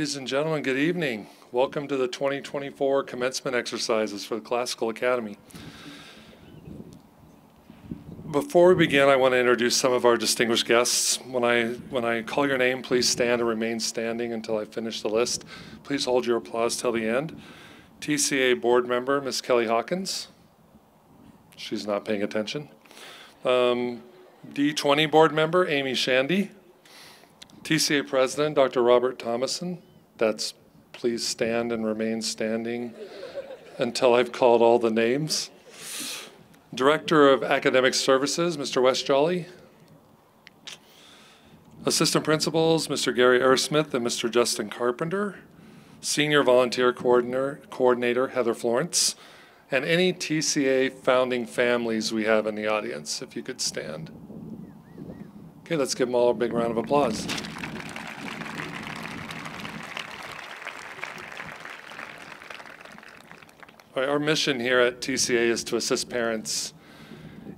Ladies and gentlemen, good evening. Welcome to the 2024 commencement exercises for the Classical Academy. Before we begin, I want to introduce some of our distinguished guests. When I call your name, please stand and remain standing until I finish the list. Please hold your applause till the end. TCA board member, Ms. Kelly Hawkins. She's not paying attention. D20 board member, Amy Shandy. TCA president, Dr. Robert Thomason. That's please stand and remain standing until I've called all the names. Director of Academic Services, Mr. Wes Jolly. Assistant Principals, Mr. Gary Ersmith and Mr. Justin Carpenter. Senior Volunteer Coordinator, Heather Florence. And any TCA founding families we have in the audience, if you could stand. Okay, let's give them all a big round of applause. All right, our mission here at TCA is to assist parents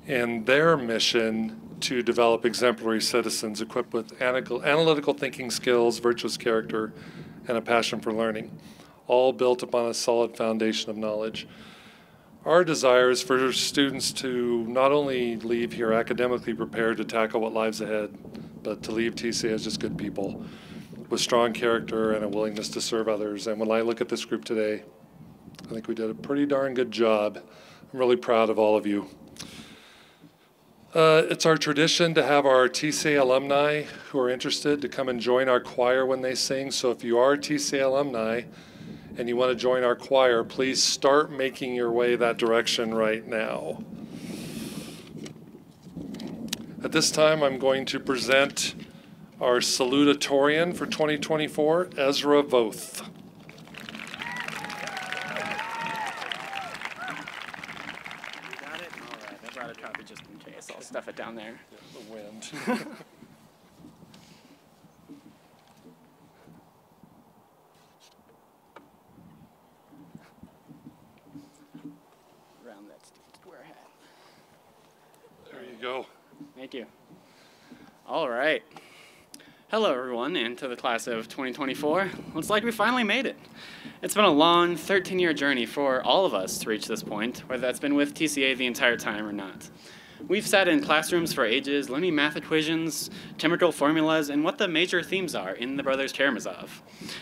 in their mission to develop exemplary citizens equipped with analytical thinking skills, virtuous character, and a passion for learning, all built upon a solid foundation of knowledge. Our desire is for students to not only leave here academically prepared to tackle what lies ahead, but to leave TCA as just good people with strong character and a willingness to serve others. And when I look at this group today, I think we did a pretty darn good job. I'm really proud of all of you. It's our tradition to have our TCA alumni who are interested to come and join our choir when they sing. So if you are TCA alumni and you want to join our choir, please start making your way that direction right now. At this time, I'm going to present our salutatorian for 2024, Ezra Voth. Just in case, I'll stuff it down there. Yeah, the wind. Around that to wear a hat. There you go. Thank you. All right. Hello, everyone, and to the class of 2024. Looks like we finally made it. It's been a long 13-year journey for all of us to reach this point, whether that's been with TCA the entire time or not. We've sat in classrooms for ages, learning math equations, chemical formulas, and what the major themes are in the Brothers Karamazov.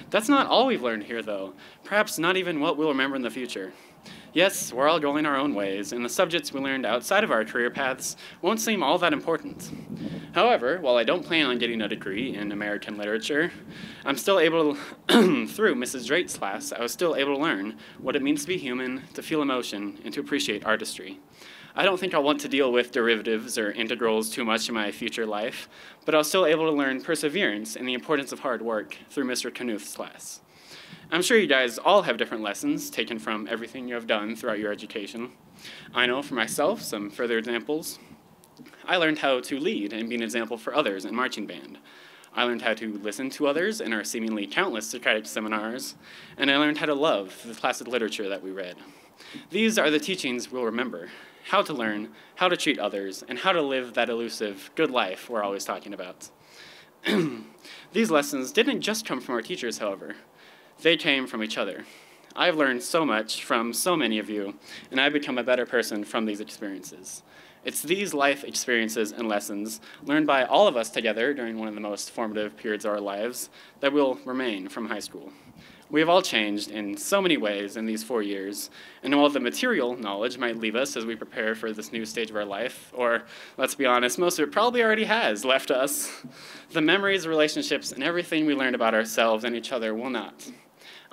That's not all we've learned here, though. Perhaps not even what we'll remember in the future. Yes, we're all going our own ways, and the subjects we learned outside of our career paths won't seem all that important. However, while I don't plan on getting a degree in American literature, I'm still able to, through Mrs. Drake's class, I was still able to learn what it means to be human, to feel emotion, and to appreciate artistry. I don't think I'll want to deal with derivatives or integrals too much in my future life, but I was still able to learn perseverance and the importance of hard work through Mr. Knuth's class. I'm sure you guys all have different lessons taken from everything you have done throughout your education. I know for myself some further examples. I learned how to lead and be an example for others in marching band. I learned how to listen to others in our seemingly countless Socratic seminars, and I learned how to love the classic literature that we read. These are the teachings we'll remember: how to learn, how to treat others, and how to live that elusive good life we're always talking about. These lessons didn't just come from our teachers, however. They came from each other. I've learned so much from so many of you, and I've become a better person from these experiences. It's these life experiences and lessons learned by all of us together during one of the most formative periods of our lives that will remain from high school. We have all changed in so many ways in these 4 years, and while the material knowledge might leave us as we prepare for this new stage of our life, or let's be honest, most of it probably already has left us, the memories, relationships, and everything we learned about ourselves and each other will not.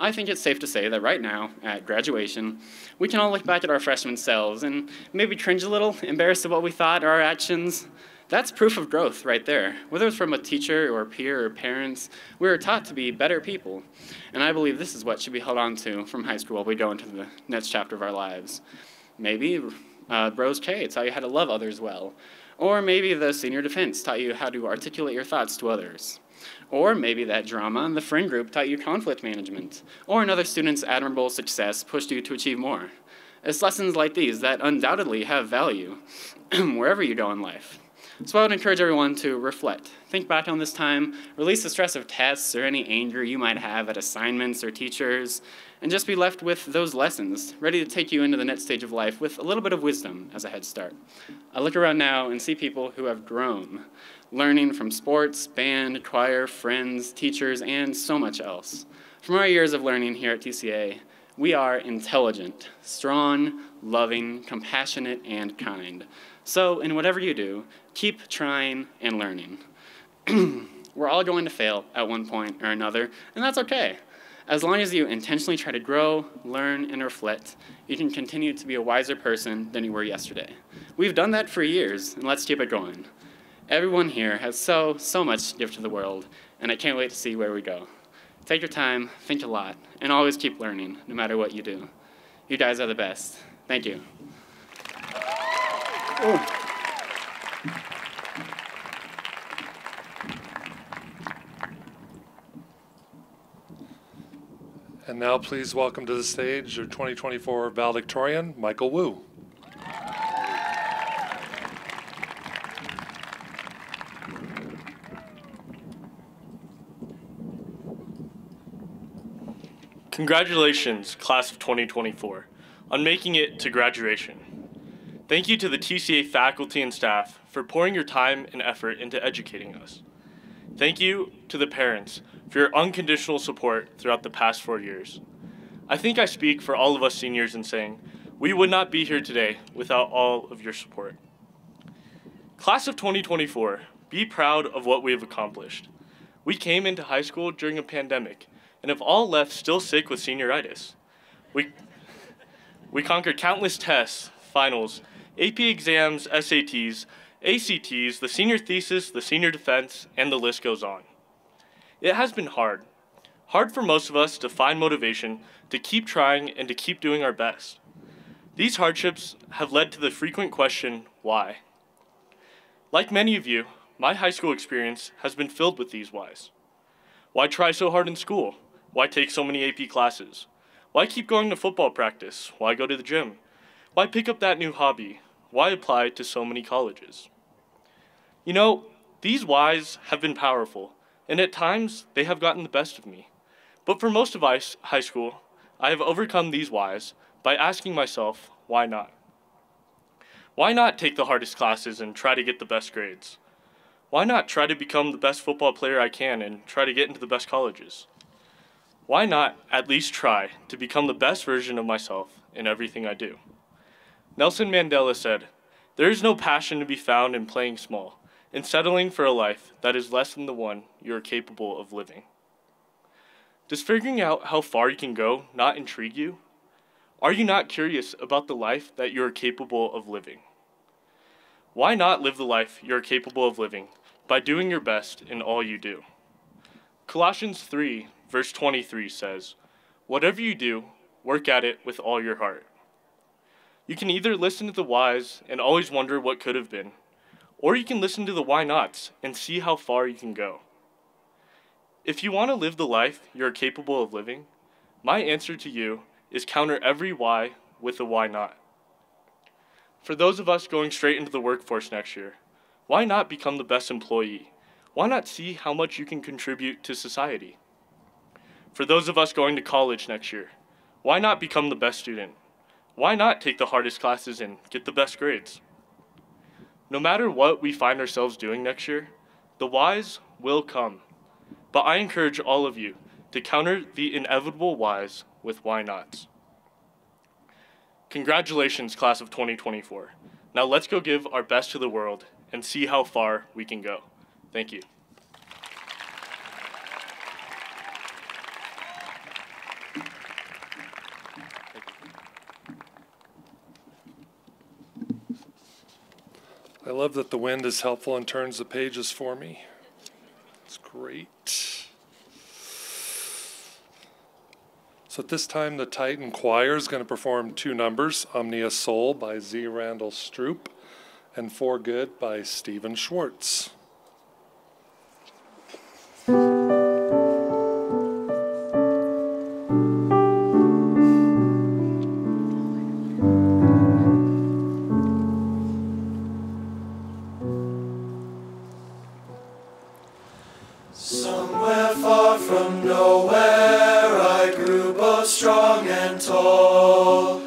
I think it's safe to say that right now, at graduation, we can all look back at our freshman selves and maybe cringe a little, embarrassed at what we thought or our actions. That's proof of growth right there. Whether it's from a teacher or a peer or parents, we were taught to be better people. And I believe this is what should be held on to from high school while we go into the next chapter of our lives. Maybe Bros K taught you how to love others well. Or maybe the senior defense taught you how to articulate your thoughts to others. Or maybe that drama in the friend group taught you conflict management. Or another student's admirable success pushed you to achieve more. It's lessons like these that undoubtedly have value wherever you go in life. So I would encourage everyone to reflect. Think back on this time, release the stress of tests or any anger you might have at assignments or teachers, and just be left with those lessons, ready to take you into the next stage of life with a little bit of wisdom as a head start. I look around now and see people who have grown, learning from sports, band, choir, friends, teachers, and so much else. From our years of learning here at TCA, we are intelligent, strong, loving, compassionate, and kind. So in whatever you do, keep trying and learning. We're all going to fail at one point or another, and that's okay. As long as you intentionally try to grow, learn, and reflect, you can continue to be a wiser person than you were yesterday. We've done that for years, and let's keep it going. Everyone here has so much to give to the world, and I can't wait to see where we go. Take your time, think a lot, and always keep learning, no matter what you do. You guys are the best. Thank you. Ooh. And now please welcome to the stage your 2024 valedictorian, Michael Wu. Congratulations, class of 2024, on making it to graduation. Thank you to the TCA faculty and staff for pouring your time and effort into educating us. Thank you to the parents for your unconditional support throughout the past 4 years. I think I speak for all of us seniors in saying we would not be here today without all of your support. Class of 2024, be proud of what we have accomplished. We came into high school during a pandemic, and have all left still sick with senioritis. We conquered countless tests, finals, AP exams, SATs, ACTs, the senior thesis, the senior defense, and the list goes on. It has been hard. Hard for most of us to find motivation, to keep trying, and to keep doing our best. These hardships have led to the frequent question, why? Like many of you, my high school experience has been filled with these whys. Why try so hard in school? Why take so many AP classes? Why keep going to football practice? Why go to the gym? Why pick up that new hobby? Why apply to so many colleges? You know, these whys have been powerful, and at times they have gotten the best of me. But for most of high school, I have overcome these whys by asking myself, why not? Why not take the hardest classes and try to get the best grades? Why not try to become the best football player I can and try to get into the best colleges? Why not at least try to become the best version of myself in everything I do? Nelson Mandela said, "There is no passion to be found in playing small, in settling for a life that is less than the one you are capable of living." Does figuring out how far you can go not intrigue you? Are you not curious about the life that you are capable of living? Why not live the life you are capable of living by doing your best in all you do? Colossians 3, verse 23 says, "Whatever you do, work at it with all your heart." You can either listen to the whys and always wonder what could have been, or you can listen to the why nots and see how far you can go. If you want to live the life you're capable of living, my answer to you is counter every why with a why not. For those of us going straight into the workforce next year, why not become the best employee? Why not see how much you can contribute to society? For those of us going to college next year, why not become the best student? Why not take the hardest classes and get the best grades? No matter what we find ourselves doing next year, the whys will come. But I encourage all of you to counter the inevitable whys with why nots. Congratulations, class of 2024. Now let's go give our best to the world and see how far we can go. Thank you. I love that the wind is helpful and turns the pages for me. It's great. So at this time, the Titan Choir is going to perform two numbers, Omnia Soul by Z. Randall Stroop and For Good by Stephen Schwartz. Somewhere far from nowhere I grew both strong and tall,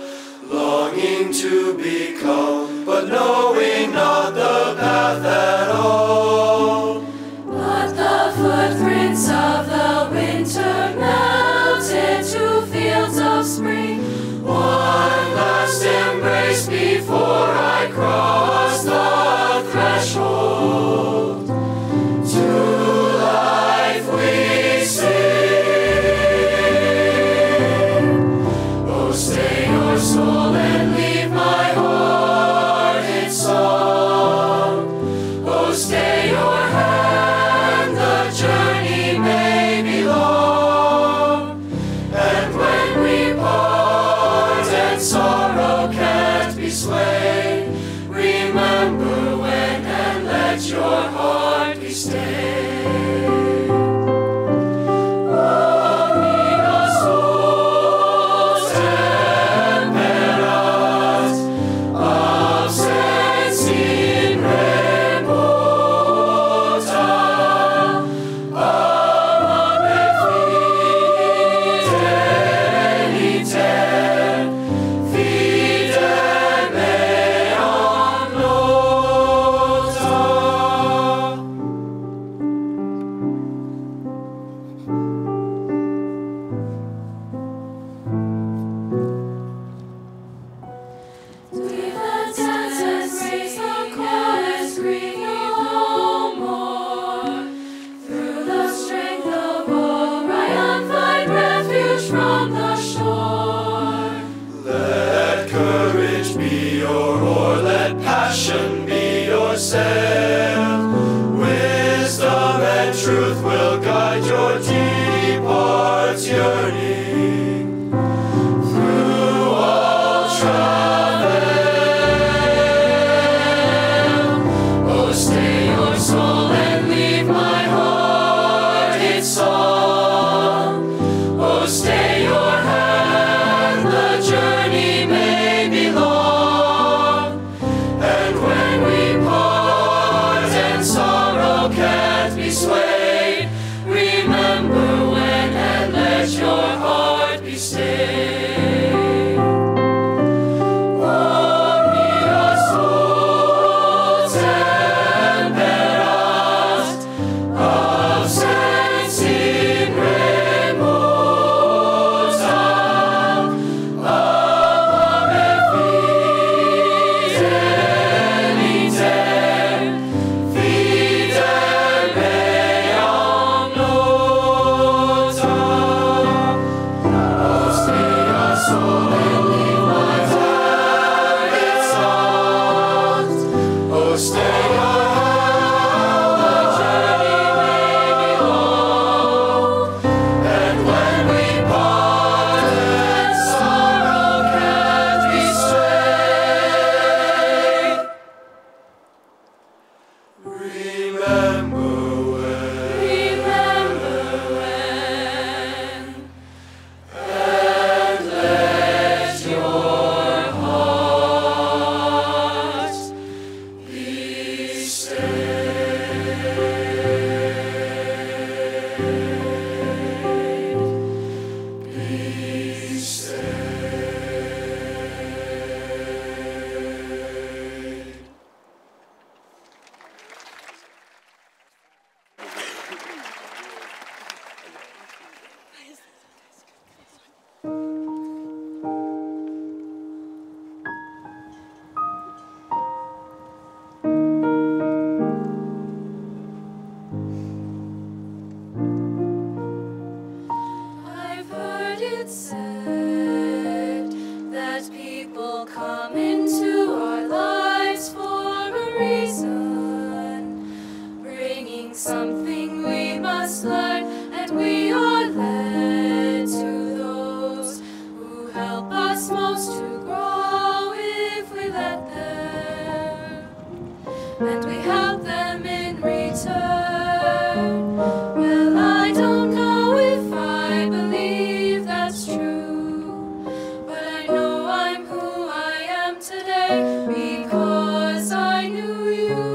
longing to become, but knowing not the path at all. But the footprints of the winter melted to fields of spring. One last embrace before I crossed the threshold. To life we sing. Oh, stay your soul and leave my heart its song. Oh, stay your hand, the journey may be long. And when we part and sorrow can't be slain, remember when and let your heart be stayed. Omnia soul tempera Courage be your oar, let passion be your sail. Wisdom and truth will guide your deep heart's yearning. Through all travel, oh, stay your soul and leave my heart its song. Oh, stay your hand, the journey may be long. And when we part and sorrow can't be swayed, remember when and let your heart be stayed. Omnia sol temperat, absens in remota, amare fideliter, fidel meam nota. Oh, stay our soul and leave my heart its songs. Oh, stay our hand, the journey may be long. And when we part and sorrow can't be strayed, remember when, and let your heart be stayed. Be stayed. I've heard it said that people come into our lives for a reason, bringing something we must learn, and we are led to those who help us most to grow if we let them, and we help them in return. Well, I don't know if I believe that's true, but I know I'm who I am today because I knew you.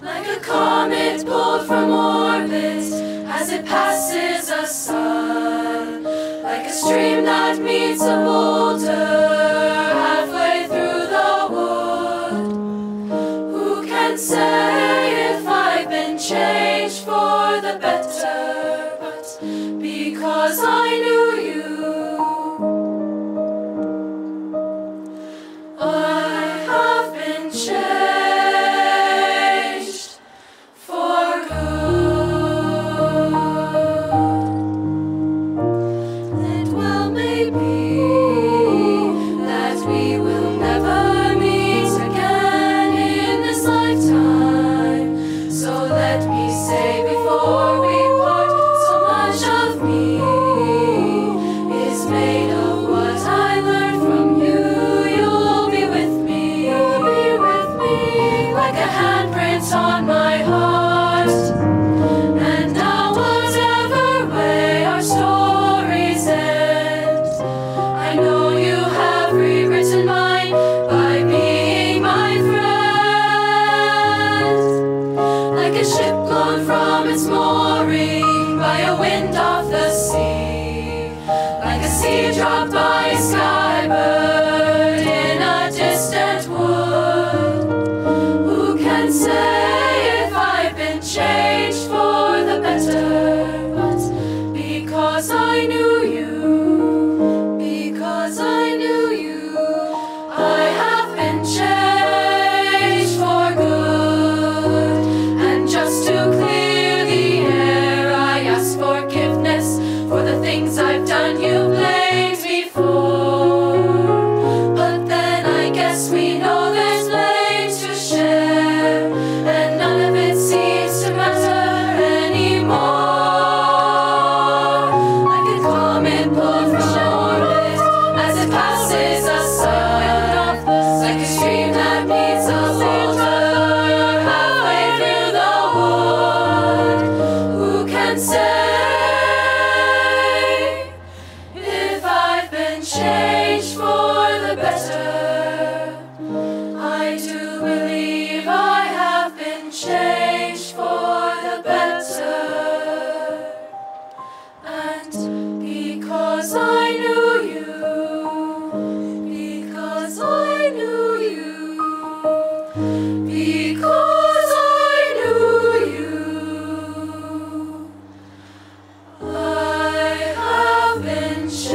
Like a comet pulled from orbit as it passes a sun, like a stream that meets a boulder halfway through the wood. Who can say if I've been changed for the better? But because I knew you, I have been changed for good. And well may be passes us by, like a stream that meets a water halfway through the wood. Who can say if I've been changed for the better? I do believe I have been changed for the better. And because I knew you, because I knew you, because I knew you, I have been changed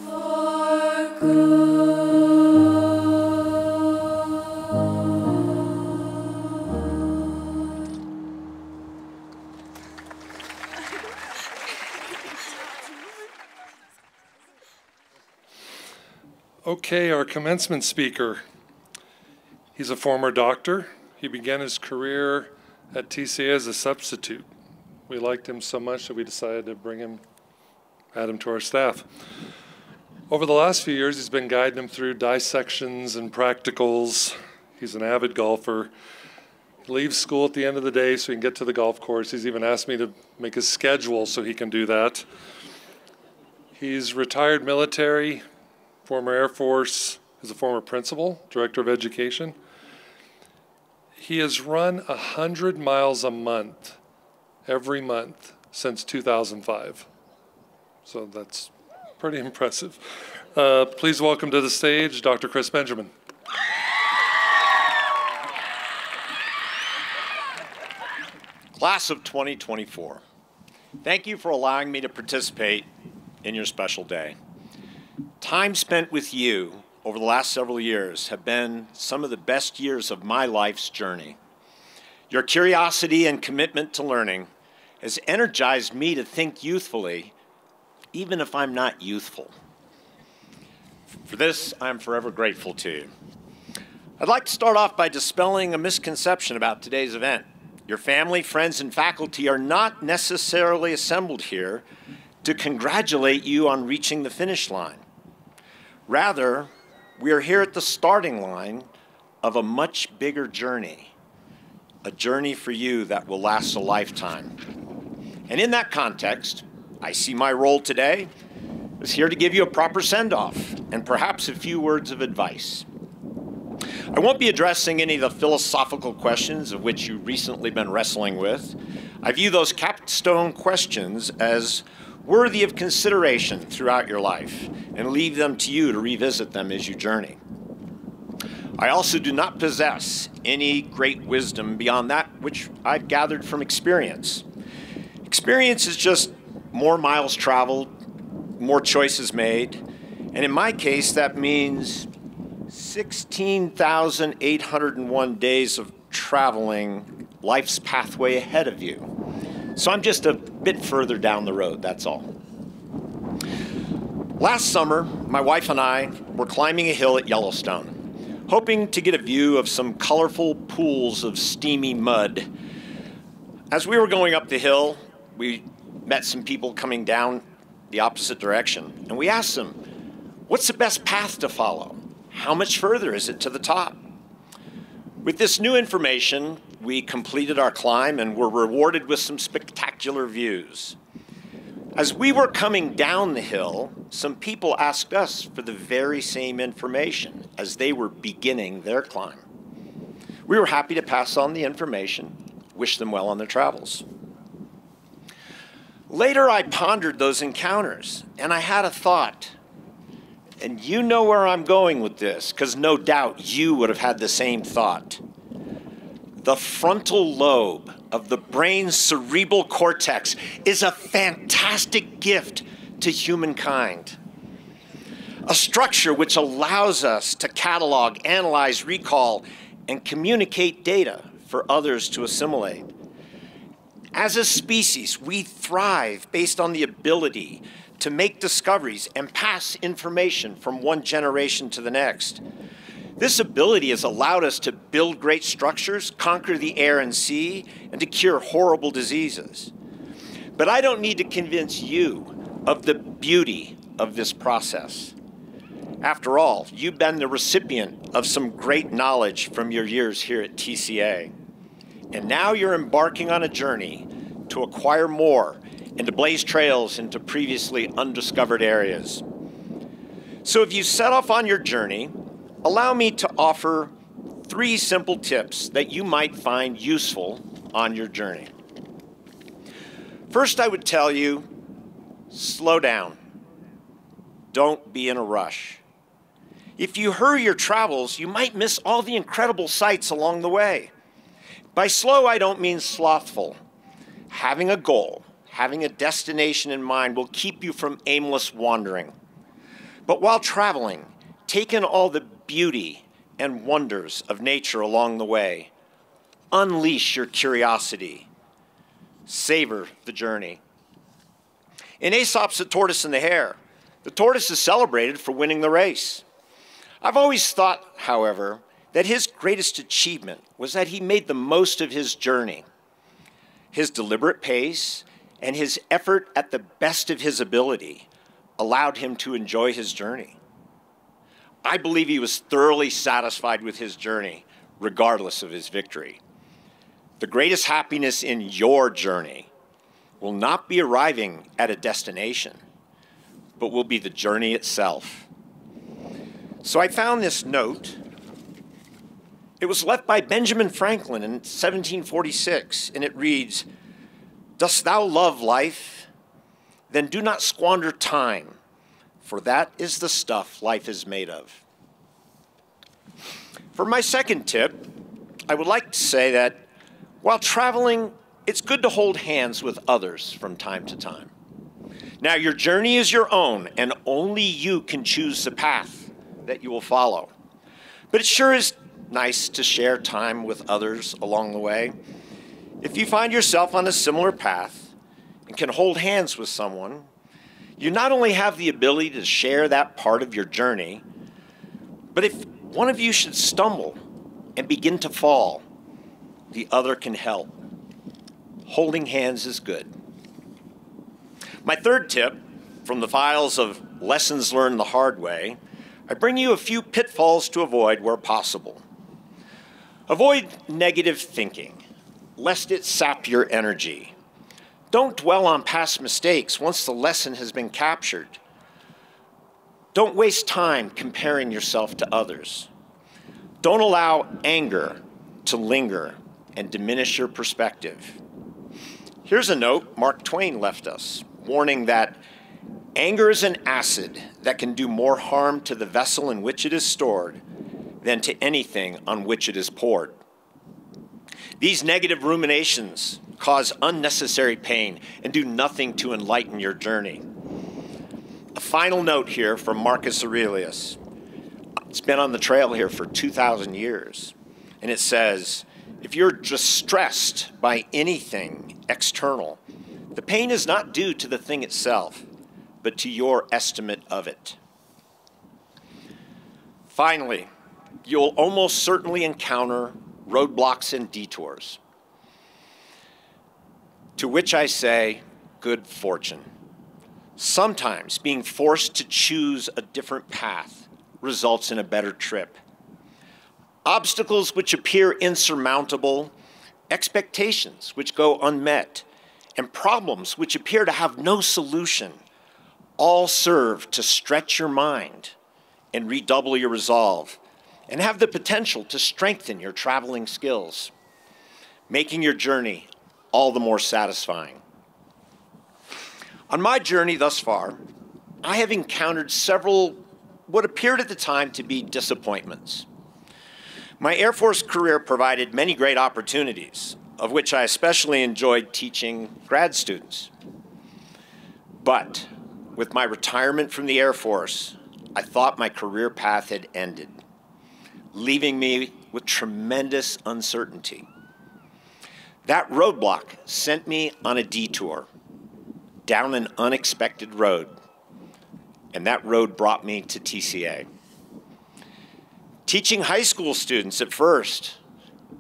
for good. Okay, our commencement speaker. He's a former doctor. He began his career at TCA as a substitute. We liked him so much that we decided to add him to our staff. Over the last few years, he's been guiding them through dissections and practicals. He's an avid golfer. He leaves school at the end of the day so he can get to the golf course. He's even asked me to make his schedule so he can do that. He's retired military, former Air Force, is a former principal, director of education. He has run 100 miles a month, every month, since 2005. So that's pretty impressive. Please welcome to the stage Dr. Chris Benjamin. Class of 2024, thank you for allowing me to participate in your special day. Time spent with you over the last several years have been some of the best years of my life's journey. Your curiosity and commitment to learning has energized me to think youthfully, even if I'm not youthful. For this, I'm forever grateful to you. I'd like to start off by dispelling a misconception about today's event. Your family, friends, and faculty are not necessarily assembled here to congratulate you on reaching the finish line. Rather, we are here at the starting line of a much bigger journey, a journey for you that will last a lifetime. And in that context, I see my role today as here to give you a proper send-off and perhaps a few words of advice. I won't be addressing any of the philosophical questions of which you've recently been wrestling with. I view those capstone questions as worthy of consideration throughout your life and leave them to you to revisit them as you journey. I also do not possess any great wisdom beyond that which I've gathered from experience. Experience is just more miles traveled, more choices made, and in my case that means 16,801 days of traveling life's pathway ahead of you. So I'm just a bit further down the road, that's all. Last summer, my wife and I were climbing a hill at Yellowstone, hoping to get a view of some colorful pools of steamy mud. As we were going up the hill, we met some people coming down the opposite direction, and we asked them, what's the best path to follow? How much further is it to the top? With this new information, we completed our climb and were rewarded with some spectacular views. As we were coming down the hill, some people asked us for the very same information as they were beginning their climb. We were happy to pass on the information, wish them well on their travels. Later, I pondered those encounters, and I had a thought. And you know where I'm going with this, because no doubt you would have had the same thought. The frontal lobe of the brain's cerebral cortex is a fantastic gift to humankind. A structure which allows us to catalog, analyze, recall, and communicate data for others to assimilate. As a species, we thrive based on the ability to make discoveries and pass information from one generation to the next. This ability has allowed us to build great structures, conquer the air and sea, and to cure horrible diseases. But I don't need to convince you of the beauty of this process. After all, you've been the recipient of some great knowledge from your years here at TCA. And now you're embarking on a journey to acquire more and to blaze trails into previously undiscovered areas. So if you set off on your journey, allow me to offer 3 simple tips that you might find useful on your journey. First, I would tell you, slow down. Don't be in a rush. If you hurry your travels, you might miss all the incredible sights along the way. By slow, I don't mean slothful. Having a goal, having a destination in mind will keep you from aimless wandering. But while traveling, take in all the beauty and wonders of nature along the way. Unleash your curiosity. Savor the journey. In Aesop's The Tortoise and the Hare, the tortoise is celebrated for winning the race. I've always thought, however, that his greatest achievement was that he made the most of his journey. His deliberate pace and his effort at the best of his ability allowed him to enjoy his journey. I believe he was thoroughly satisfied with his journey, regardless of his victory. The greatest happiness in your journey will not be arriving at a destination, but will be the journey itself. So I found this note. It was left by Benjamin Franklin in 1746, and it reads, "Dost thou love life? Then do not squander time, for that is the stuff life is made of." For my second tip, I would like to say that while traveling, it's good to hold hands with others from time to time. Now, your journey is your own, and only you can choose the path that you will follow. But it sure is nice to share time with others along the way. If you find yourself on a similar path and can hold hands with someone, you not only have the ability to share that part of your journey, but if one of you should stumble and begin to fall, the other can help. Holding hands is good. My third tip, from the files of Lessons Learned the Hard Way, I bring you a few pitfalls to avoid where possible. Avoid negative thinking, lest it sap your energy. Don't dwell on past mistakes once the lesson has been captured. Don't waste time comparing yourself to others. Don't allow anger to linger and diminish your perspective. Here's a note Mark Twain left us, warning that anger is an acid that can do more harm to the vessel in which it is stored than to anything on which it is poured. These negative ruminations cause unnecessary pain and do nothing to enlighten your journey. A final note here from Marcus Aurelius. It's been on the trail here for 2,000 years, and it says, if you're distressed by anything external, the pain is not due to the thing itself, but to your estimate of it. Finally, you'll almost certainly encounter roadblocks and detours, to which I say, good fortune. Sometimes being forced to choose a different path results in a better trip. Obstacles which appear insurmountable, expectations which go unmet, and problems which appear to have no solution all serve to stretch your mind and redouble your resolve and have the potential to strengthen your traveling skills, making your journey all the more satisfying. On my journey thus far, I have encountered several what appeared at the time to be disappointments. My Air Force career provided many great opportunities, of which I especially enjoyed teaching grad students. But with my retirement from the Air Force, I thought my career path had ended, leaving me with tremendous uncertainty. That roadblock sent me on a detour down an unexpected road, and that road brought me to TCA. Teaching high school students at first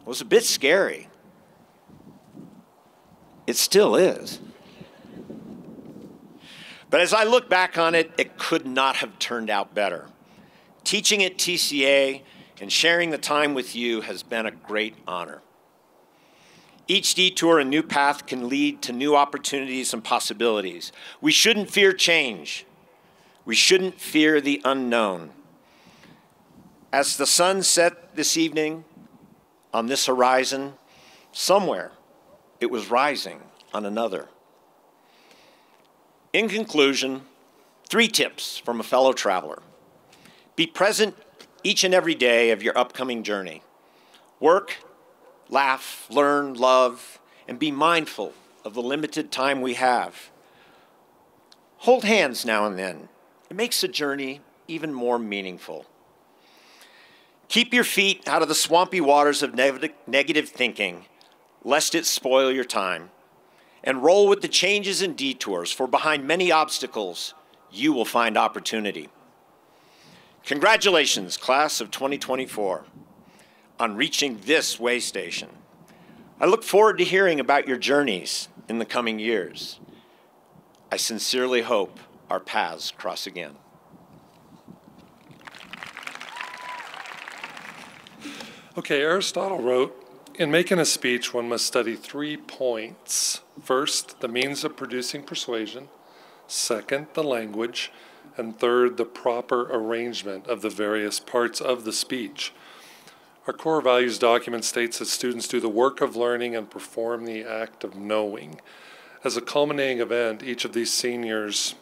was a bit scary. It still is. But as I look back on it, it could not have turned out better. Teaching at TCA and sharing the time with you has been a great honor. Each detour and new path can lead to new opportunities and possibilities. We shouldn't fear change. We shouldn't fear the unknown. As the sun set this evening on this horizon, somewhere it was rising on another. In conclusion, 3 tips from a fellow traveler. Be present each and every day of your upcoming journey. Work, laugh, learn, love, and be mindful of the limited time we have. Hold hands now and then. It makes the journey even more meaningful. Keep your feet out of the swampy waters of negative thinking, lest it spoil your time. And roll with the changes and detours, for behind many obstacles, you will find opportunity. Congratulations, class of 2024, on reaching this way station. I look forward to hearing about your journeys in the coming years. I sincerely hope our paths cross again. Okay, Aristotle wrote, in making a speech, one must study 3 points. First, the means of producing persuasion. Second, the language. And third, the proper arrangement of the various parts of the speech. Our core values document states that students do the work of learning and perform the act of knowing. As a culminating event, each of these seniors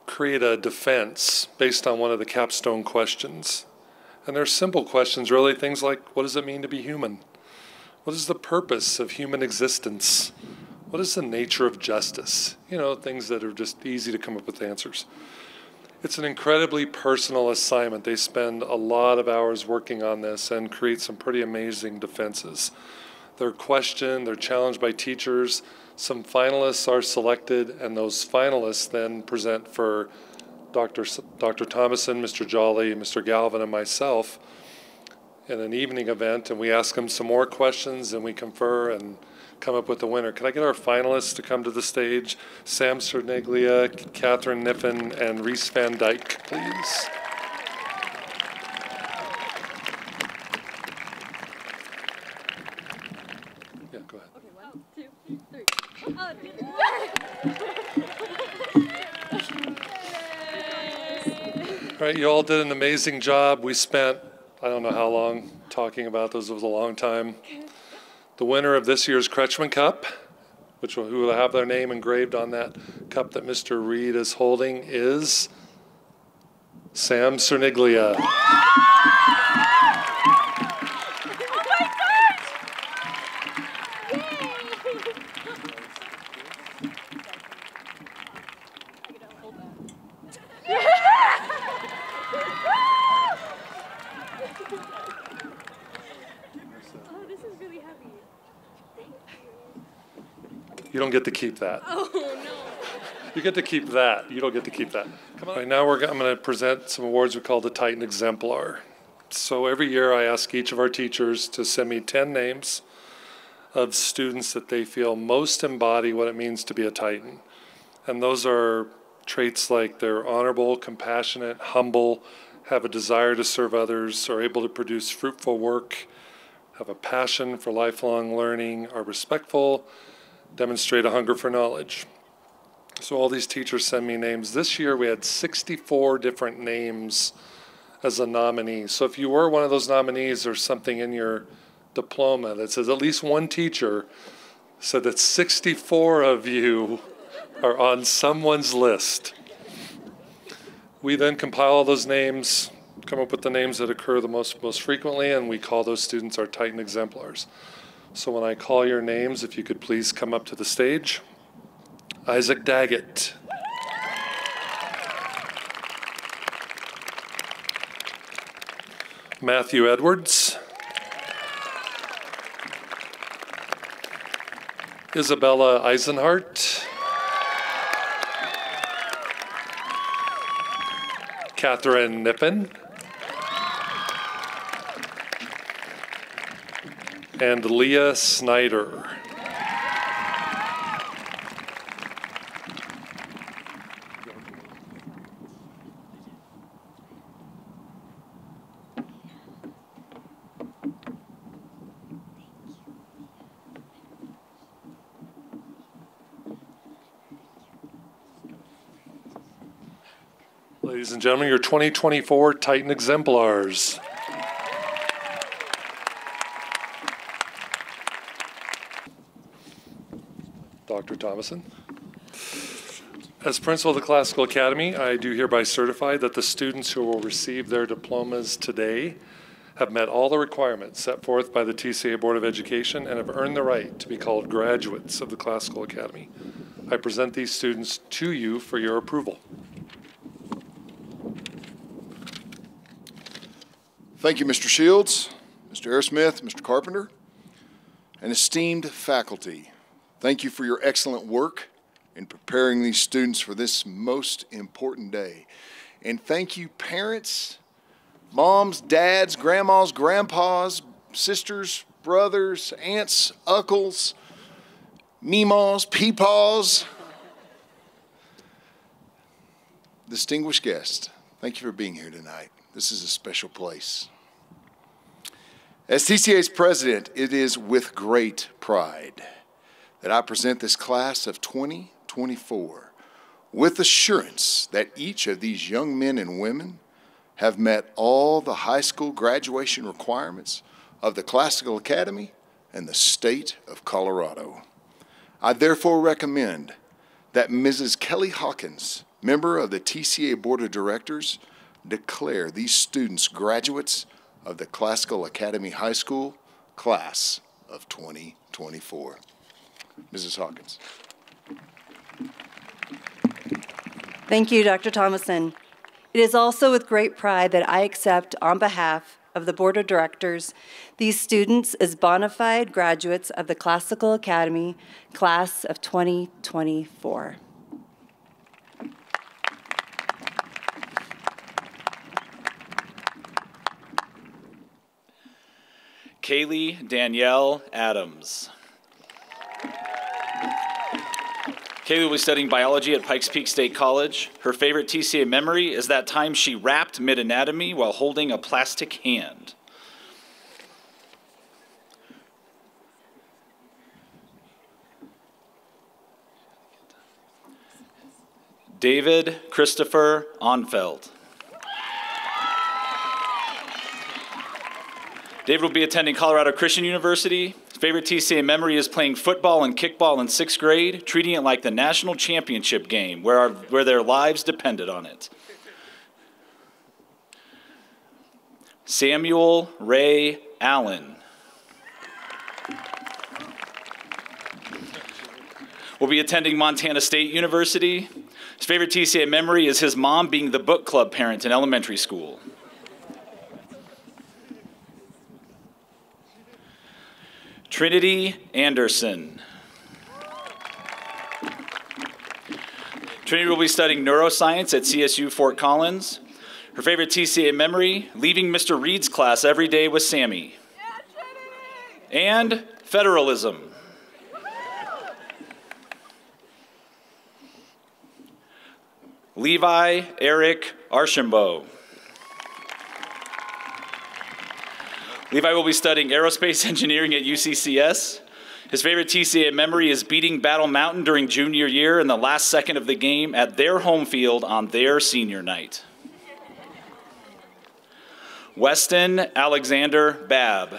create a defense based on one of the capstone questions. And they're simple questions, really, things like, what does it mean to be human? What is the purpose of human existence? What is the nature of justice? You know, things that are just easy to come up with answers. It's an incredibly personal assignment. They spend a lot of hours working on this and create some pretty amazing defenses. They're questioned, they're challenged by teachers. Some finalists are selected, and those finalists then present for Dr. Thomason, Mr. Jolly, Mr. Galvin, and myself in an evening event, and we ask them some more questions, and we confer and come up with the winner. Can I get our finalists to come to the stage? Sam Cerniglia, Catherine Niffen, and Reese Van Dyke, please. Yeah, go ahead. Okay, 1, 2, 3. Oh, it didn't work. All right, you all did an amazing job. We spent, I don't know how long, talking about this. It was a long time. The winner of this year's Kretschmann Cup, who will have their name engraved on that cup that Mr. Reed is holding, is Sam Cerniglia. You don't get to keep that. Oh, no. You get to keep that. You don't get to keep that. Come on. Right now I'm going to present some awards we call the Titan Exemplar. So every year I ask each of our teachers to send me 10 names of students that they feel most embody what it means to be a Titan. And those are traits like they're honorable, compassionate, humble, have a desire to serve others, are able to produce fruitful work, have a passion for lifelong learning, are respectful, demonstrate a hunger for knowledge. So all these teachers send me names. This year we had 64 different names as a nominee. So if you were one of those nominees, there's something in your diploma that says at least one teacher said that 64 of you are on someone's list. We then compile all those names, come up with the names that occur the most frequently, and we call those students our Titan Exemplars. So when I call your names, if you could please come up to the stage. Isaac Daggett. Matthew Edwards. Isabella Eisenhart. Catherine Nippen. and Leah Snyder. Ladies and gentlemen, your 2024 Titan exemplars. Dr. Thomason. As principal of the Classical Academy, I do hereby certify that the students who will receive their diplomas today have met all the requirements set forth by the TCA Board of Education and have earned the right to be called graduates of the Classical Academy. I present these students to you for your approval. Thank you, Mr. Shields, Mr. Airosmith, Mr. Carpenter, and esteemed faculty. Thank you for your excellent work in preparing these students for this most important day. And thank you, parents, moms, dads, grandmas, grandpas, sisters, brothers, aunts, uncles, meemaws, peepaws, distinguished guests. Thank you for being here tonight. This is a special place. As TCA's president, it is with great pride that I present this class of 2024 with assurance that each of these young men and women have met all the high school graduation requirements of the Classical Academy and the state of Colorado. I therefore recommend that Mrs. Kelly Hawkins, member of the TCA Board of Directors, declare these students graduates of the Classical Academy High School class of 2024. Mrs. Hawkins. Thank you, Dr. Thomason. It is also with great pride that I accept on behalf of the Board of Directors these students as bona fide graduates of the Classical Academy class of 2024. Kaylee Danielle Adams. Kaylee will be studying biology at Pikes Peak State College. Her favorite TCA memory is that time she rapped mid-anatomy while holding a plastic hand. David Christopher Onfeld. David will be attending Colorado Christian University. His favorite TCA memory is playing football and kickball in 6th grade, treating it like the national championship game where their lives depended on it. Samuel Ray Allen. Will be attending Montana State University. His favorite TCA memory is his mom being the book club parent in elementary school. Trinity Anderson. Trinity will be studying neuroscience at CSU Fort Collins. Her favorite TCA memory, leaving Mr. Reed's class every day with Sammy. And federalism. Levi Eric Archambault. Levi will be studying aerospace engineering at UCCS. His favorite TCA memory is beating Battle Mountain during junior year in the last second of the game at their home field on their senior night. Weston Alexander Babb.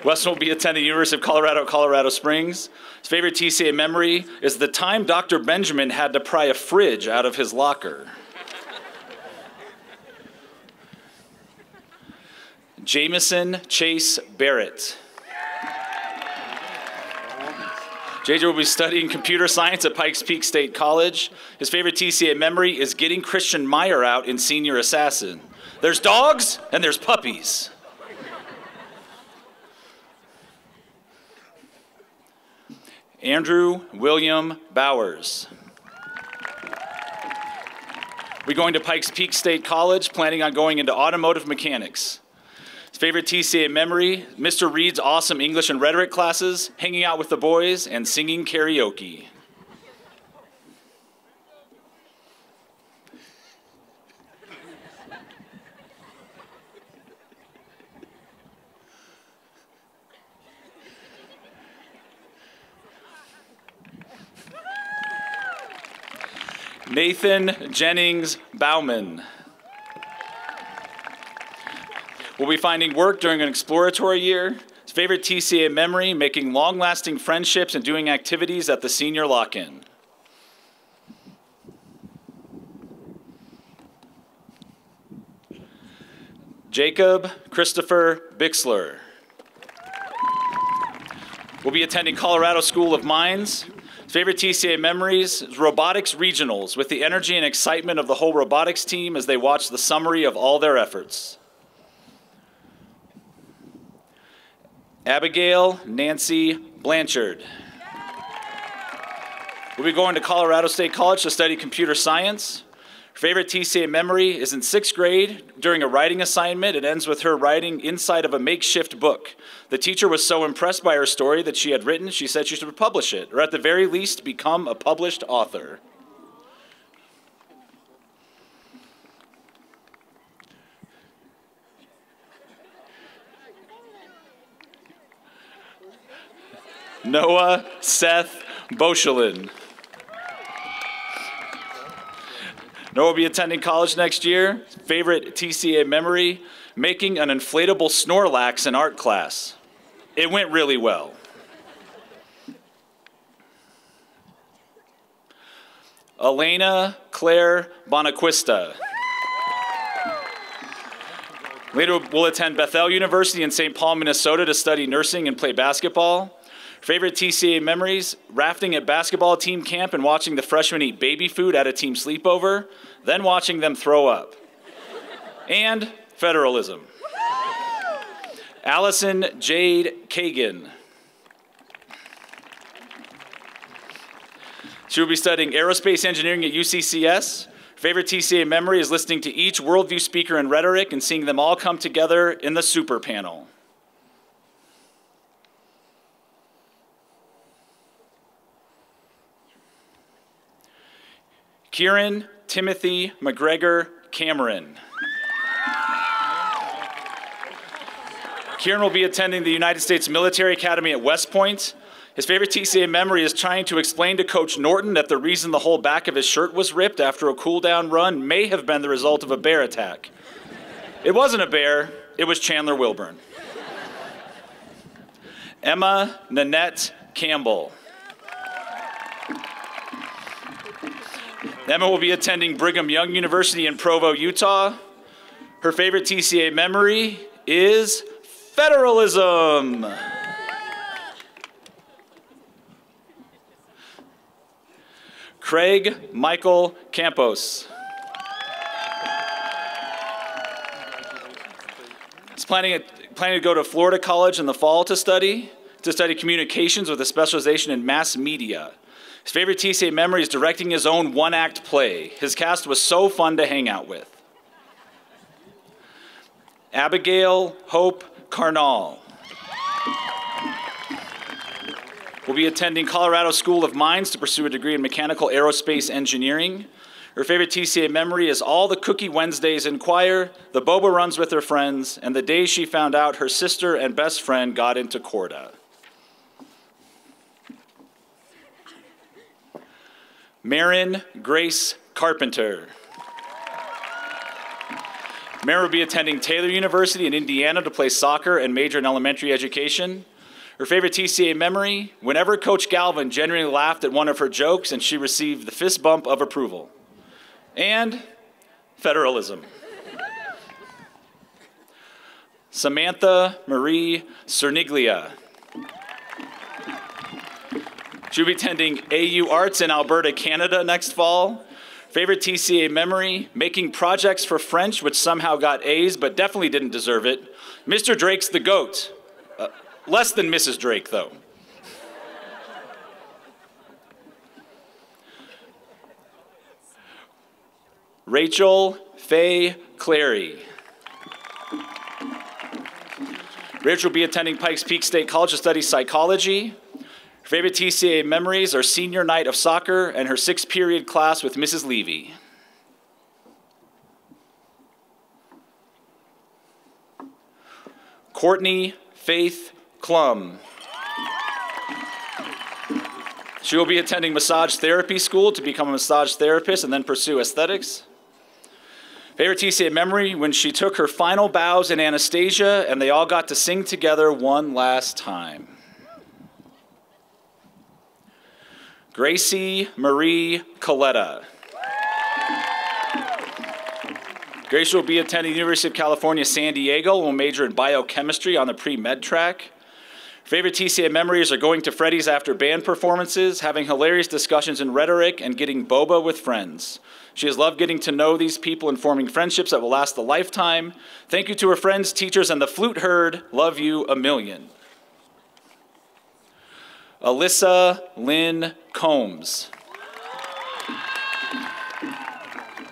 Weston will be attending the University of Colorado, Colorado Springs. His favorite TCA memory is the time Dr. Benjamin had to pry a fridge out of his locker. Jameson Chase Barrett. JJ will be studying computer science at Pikes Peak State College. His favorite TCA memory is getting Christian Meyer out in Senior Assassin. There's dogs and there's puppies. Andrew William Bowers. We're going to Pikes Peak State College, planning on going into automotive mechanics. favorite TCA memory, Mr. Reed's awesome English and rhetoric classes, hanging out with the boys, and singing karaoke. Nathan Jennings Bauman. Will be finding work during an exploratory year. His favorite TCA memory, making long-lasting friendships and doing activities at the senior lock-in. Jacob Christopher Bixler. Will be attending Colorado School of Mines. His favorite TCA memories is robotics regionals, with the energy and excitement of the whole robotics team as they watch the summary of all their efforts. Abigail Nancy Blanchard. We'll be going to Colorado State College to study computer science. Her favorite TCA memory is in 6th grade. During a writing assignment, it ends with her writing inside of a makeshift book. The teacher was so impressed by her story that she had written, she said she should publish it, or at the very least, become a published author. Noah Seth Bochelin. Noah will be attending college next year. Favorite TCA memory, making an inflatable Snorlax in art class. It went really well. Elena Claire Bonaquista. Later will attend Bethel University in St. Paul, Minnesota to study nursing and play basketball. Favorite TCA memories, rafting at basketball team camp and watching the freshmen eat baby food at a team sleepover, then watching them throw up. And federalism. Allison Jade Kagan. She will be studying aerospace engineering at UCCS. Favorite TCA memory is listening to each worldview speaker in rhetoric and seeing them all come together in the super panel. Kieran Timothy McGregor Cameron. Kieran will be attending the United States Military Academy at West Point. His favorite TCA memory is trying to explain to Coach Norton that the reason the whole back of his shirt was ripped after a cool-down run may have been the result of a bear attack. It wasn't a bear, it was Chandler Wilburn. Emma Nanette Campbell. Emma will be attending Brigham Young University in Provo, Utah. Her favorite TCA memory is federalism. Craig Michael Campos. He's planning to go to Florida College in the fall to study communications with a specialization in mass media. His favorite TCA memory is directing his own one-act play. His cast was so fun to hang out with. Abigail Hope Carnal. Will be attending Colorado School of Mines to pursue a degree in mechanical aerospace engineering. Her favorite TCA memory is all the Cookie Wednesdays in choir, the boba runs with her friends, and the days she found out her sister and best friend got into Corda. Marin Grace Carpenter. Marin will be attending Taylor University in Indiana to play soccer and major in elementary education. Her favorite TCA memory, whenever Coach Galvin genuinely laughed at one of her jokes and she received the fist bump of approval. And federalism. Samantha Marie Cerniglia. She'll be attending AU Arts in Alberta, Canada next fall. Favorite TCA memory, making projects for French, which somehow got A's, but definitely didn't deserve it. Mr. Drake's the GOAT. Less than Mrs. Drake, though. Rachel Faye Clary. Rachel will be attending Pikes Peak State College to study psychology. Her favorite TCA memories are senior night of soccer and her 6th period class with Mrs. Levy. Courtney Faith Klum. She will be attending massage therapy school to become a massage therapist and then pursue aesthetics. Favorite TCA memory, when she took her final bows in Anastasia and they all got to sing together one last time. Gracie Marie Coletta. Gracie will be attending the University of California, San Diego, and will major in biochemistry on the pre-med track. Favorite TCA memories are going to Freddy's after band performances, having hilarious discussions in rhetoric, and getting boba with friends. She has loved getting to know these people and forming friendships that will last a lifetime. Thank you to her friends, teachers, and the flute herd. Love you a million. Alyssa Lynn Combs.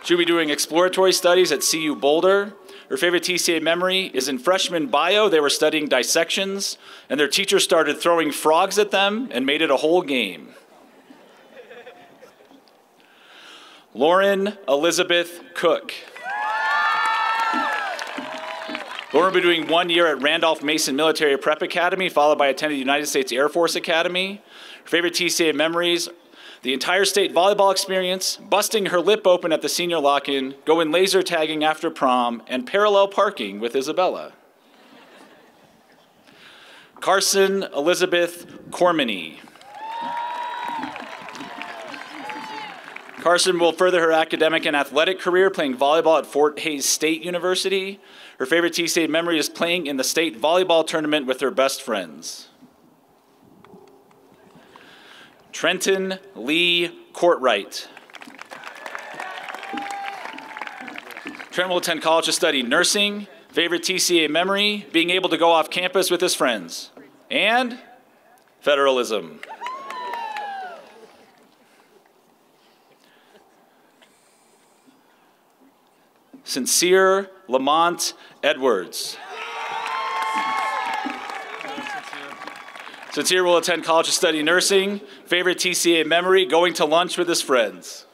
She'll be doing exploratory studies at CU Boulder. Her favorite TCA memory is in freshman bio. They were studying dissections, and their teacher started throwing frogs at them and made it a whole game. Lauren Elizabeth Cook. Lauren will be doing 1 year at Randolph-Mason Military Prep Academy, followed by attending the United States Air Force Academy. Her favorite TCA memories: the entire state volleyball experience, busting her lip open at the senior lock-in, going laser tagging after prom, and parallel parking with Isabella. Carson Elizabeth Cormany. Carson will further her academic and athletic career playing volleyball at Fort Hays State University. Her favorite TCA memory is playing in the state volleyball tournament with her best friends. Trenton Lee Courtwright. Trent will attend college to study nursing. Favorite TCA memory, being able to go off campus with his friends. And federalism. Sincere Lamont Edwards. Sincere will attend college to study nursing. Favorite TCA memory, going to lunch with his friends.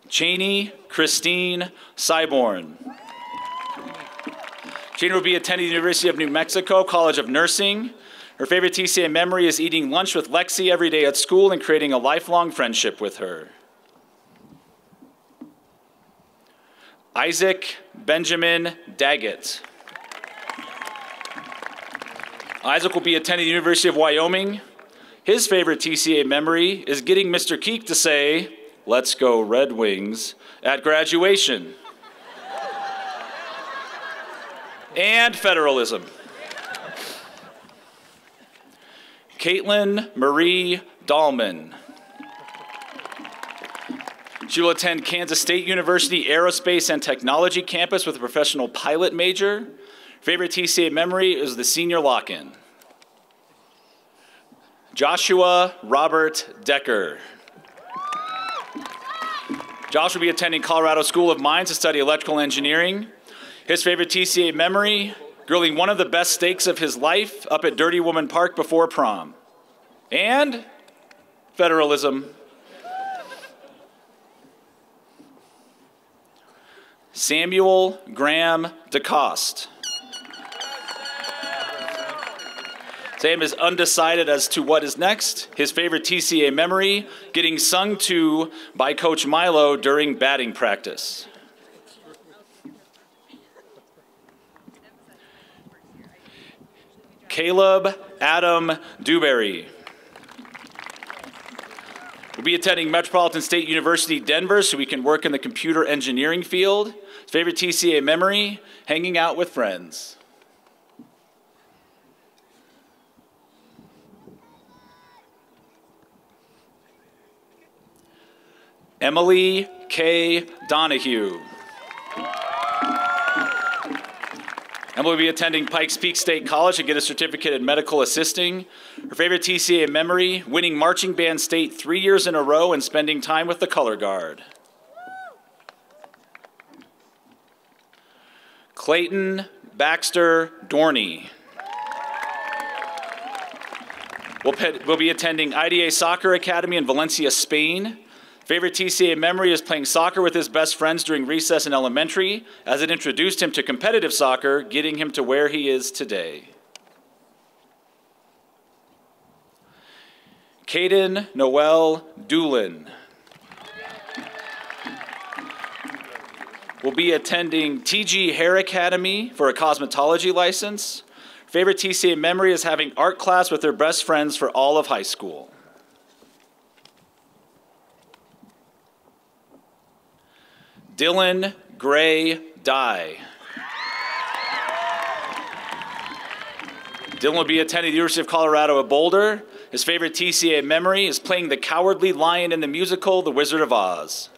Cheney Christine Syborn. Cheney will be attending the University of New Mexico College of Nursing. Her favorite TCA memory is eating lunch with Lexi every day at school and creating a lifelong friendship with her. Isaac Benjamin Daggett. Isaac will be attending the University of Wyoming. His favorite TCA memory is getting Mr. Keek to say, "Let's go Red Wings," at graduation. And federalism. Caitlin Marie Dahlman. She will attend Kansas State University Aerospace and Technology campus with a professional pilot major. Favorite TCA memory is the senior lock-in. Joshua Robert Decker. Josh will be attending Colorado School of Mines to study electrical engineering. His favorite TCA memory, grilling one of the best steaks of his life up at Dirty Woman Park before prom. And federalism. Samuel Graham DeCoste. Sam is undecided as to what is next. His favorite TCA memory, getting sung to by Coach Milo during batting practice. Caleb Adam Dewberry. We'll be attending Metropolitan State University, Denver, so we can work in the computer engineering field. His favorite TCA memory, hanging out with friends. Emily K. Donahue. Emily will be attending Pikes Peak State College to get a certificate in medical assisting. Her favorite TCA memory, winning marching band state 3 years in a row and spending time with the color guard. Clayton Baxter Dorney. Will be attending IDA Soccer Academy in Valencia, Spain. Favorite TCA memory is playing soccer with his best friends during recess in elementary, as it introduced him to competitive soccer, getting him to where he is today. Caden Noel Doolin will be attending TG Hair Academy for a cosmetology license. Favorite TCA memory is having art class with their best friends for all of high school. Dylan Gray Dye. Dylan will be attending the University of Colorado at Boulder. His favorite TCA memory is playing the cowardly lion in the musical The Wizard of Oz.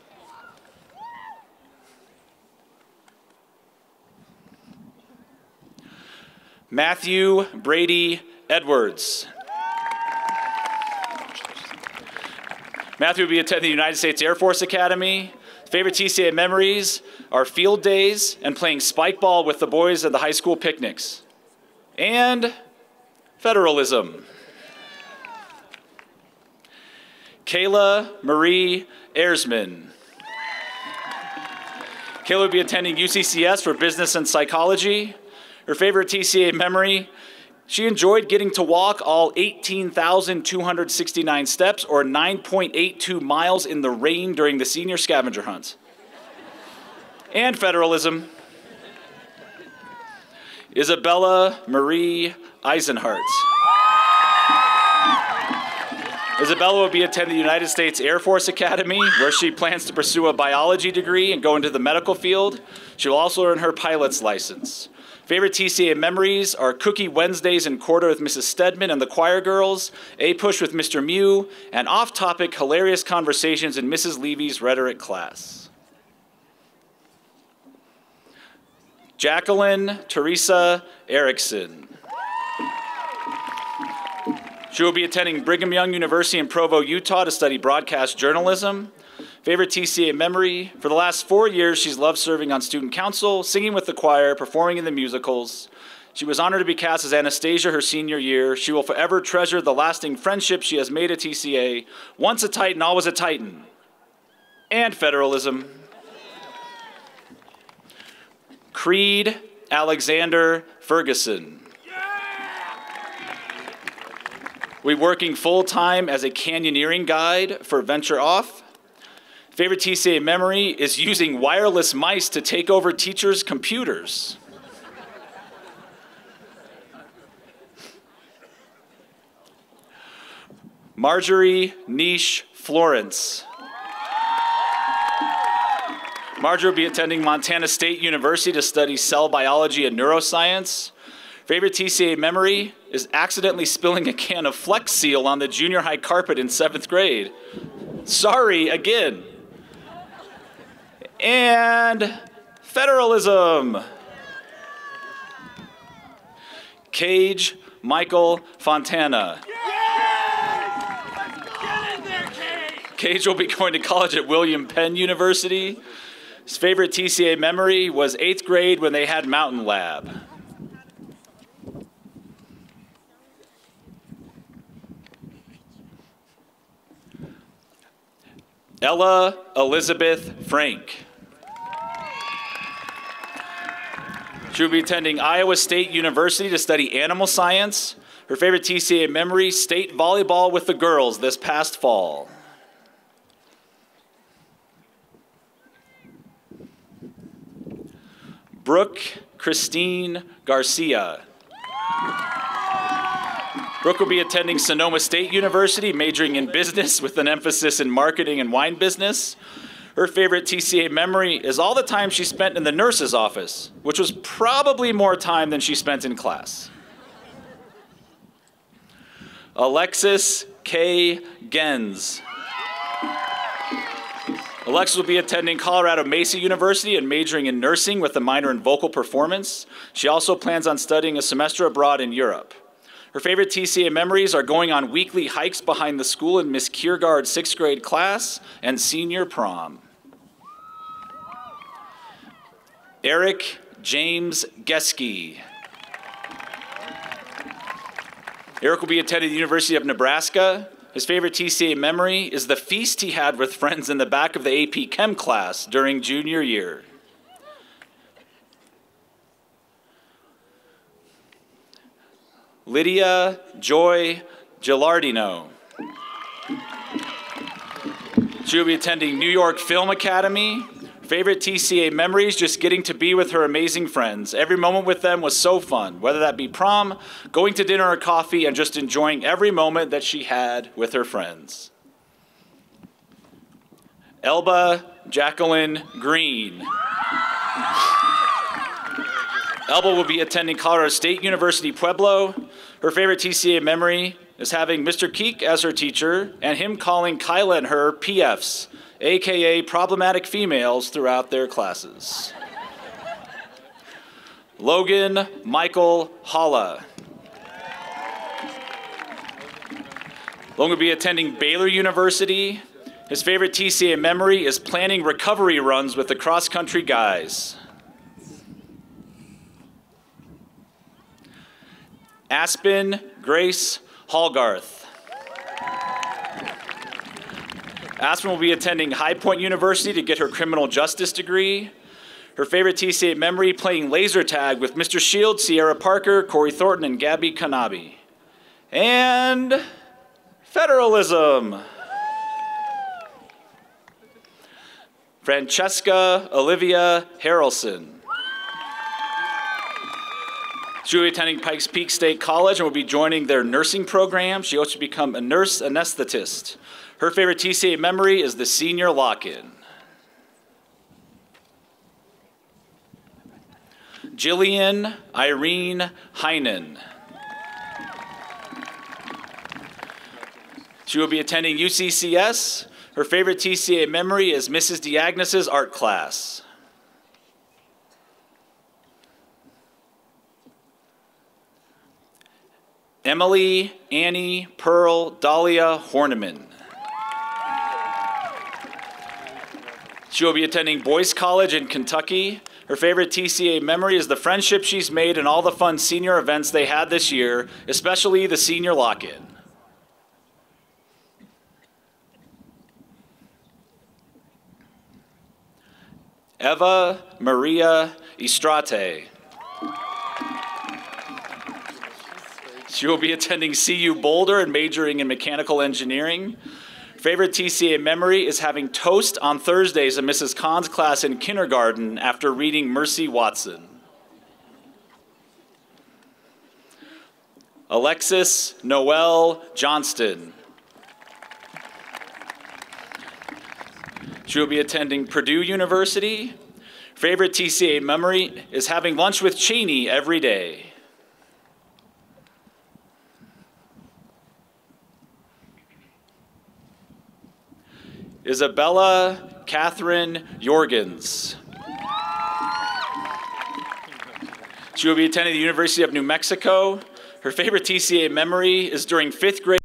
Matthew Brady Edwards. Matthew will be attending the United States Air Force Academy. Favorite TCA memories are field days and playing spike ball with the boys at the high school picnics. And federalism. Kayla Marie Ersman. Kayla will be attending UCCS for business and psychology. Her favorite TCA memory, she enjoyed getting to walk all 18,269 steps or 9.82 miles in the rain during the senior scavenger hunt. And federalism. Isabella Marie Eisenhart. Isabella will be attending the United States Air Force Academy, where she plans to pursue a biology degree and go into the medical field. She will also earn her pilot's license. Favorite TCA memories are Cookie Wednesdays in quarter with Mrs. Stedman and the choir girls, A Push with Mr. Mew, and off-topic hilarious conversations in Mrs. Levy's rhetoric class. Jacqueline Teresa Erickson. She will be attending Brigham Young University in Provo, Utah to study broadcast journalism. Favorite TCA memory, for the last 4 years, she's loved serving on student council, singing with the choir, performing in the musicals. She was honored to be cast as Anastasia her senior year. She will forever treasure the lasting friendship she has made at TCA. Once a Titan, always a Titan. And federalism. Creed Alexander Ferguson. We're working full-time as a canyoneering guide for Venture Off. Favorite TCA memory is using wireless mice to take over teachers' computers. Marjorie Niche Florence. Marjorie will be attending Montana State University to study cell biology and neuroscience. Favorite TCA memory is accidentally spilling a can of Flex Seal on the junior high carpet in 7th grade. Sorry, again. And federalism. Cage Michael Fontana. Cage will be going to college at William Penn University. His favorite TCA memory was 8th grade when they had Mountain Lab. Ella Elizabeth Frank. She will be attending Iowa State University to study animal science. Her favorite TCA memory, state volleyball with the girls this past fall. Brooke Christine Garcia. Brooke will be attending Sonoma State University, majoring in business with an emphasis in marketing and wine business. Her favorite TCA memory is all the time she spent in the nurse's office, which was probably more time than she spent in class. Alexis K. Gens. Alexis will be attending Colorado Mesa University and majoring in nursing with a minor in vocal performance. She also plans on studying a semester abroad in Europe. Her favorite TCA memories are going on weekly hikes behind the school in Miss Kiergaard's 6th grade class and senior prom. Eric James Geske. Eric will be attending the University of Nebraska. His favorite TCA memory is the feast he had with friends in the back of the AP Chem class during junior year. Lydia Joy Gilardino. She will be attending New York Film Academy. Favorite TCA memories, just getting to be with her amazing friends. Every moment with them was so fun, whether that be prom, going to dinner or coffee, and just enjoying every moment that she had with her friends. Elba Jacqueline Green. Elba will be attending Colorado State University Pueblo. Her favorite TCA memory is having Mr. Keek as her teacher and him calling Kyla and her PFs, aka problematic females, throughout their classes. Logan Michael Holla. Logan will be attending Baylor University. His favorite TCA memory is planning recovery runs with the cross-country guys. Aspen Grace Hallgarth. Aspen will be attending High Point University to get her criminal justice degree. Her favorite TCA memory, playing laser tag with Mr. Shield, Sierra Parker, Corey Thornton, and Gabby Kanabi. And federalism. Francesca Olivia Harrelson. She will be attending Pikes Peak State College and will be joining their nursing program. She hopes to become a nurse anesthetist. Her favorite TCA memory is the senior lock-in. Jillian Irene Heinen. She will be attending UCCS. Her favorite TCA memory is Mrs. Diagnos's art class. Emily Annie Pearl Dahlia Horniman. She will be attending Boyce College in Kentucky. Her favorite TCA memory is the friendship she's made and all the fun senior events they had this year, especially the senior lock-in. Eva Maria Estrate. She will be attending CU Boulder and majoring in mechanical engineering. Favorite TCA memory is having toast on Thursdays in Mrs. Kahn's class in kindergarten after reading Mercy Watson. Alexis Noel Johnston. She will be attending Purdue University. Favorite TCA memory is having lunch with Cheney every day. Isabella Catherine Jorgens. She will be attending the University of New Mexico. Her favorite TCA memory is during 5th grade.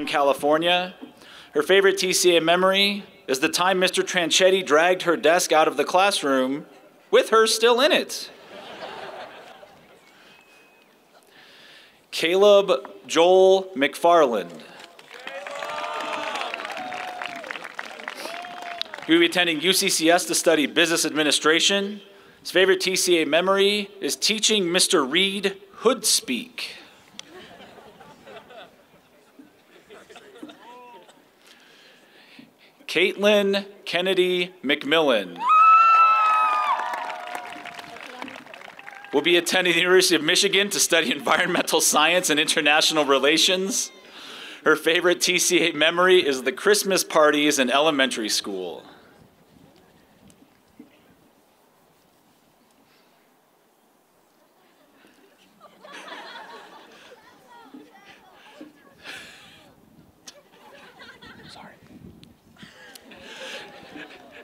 California. Her favorite TCA memory is the time Mr. Tranchetti dragged her desk out of the classroom with her still in it. Caleb Joel McFarland. He will be attending UCCS to study business administration. His favorite TCA memory is teaching Mr. Reed hood speak. Caitlin Kennedy McMillan will be attending the University of Michigan to study environmental science and international relations. Her favorite TCA memory is the Christmas parties in elementary school.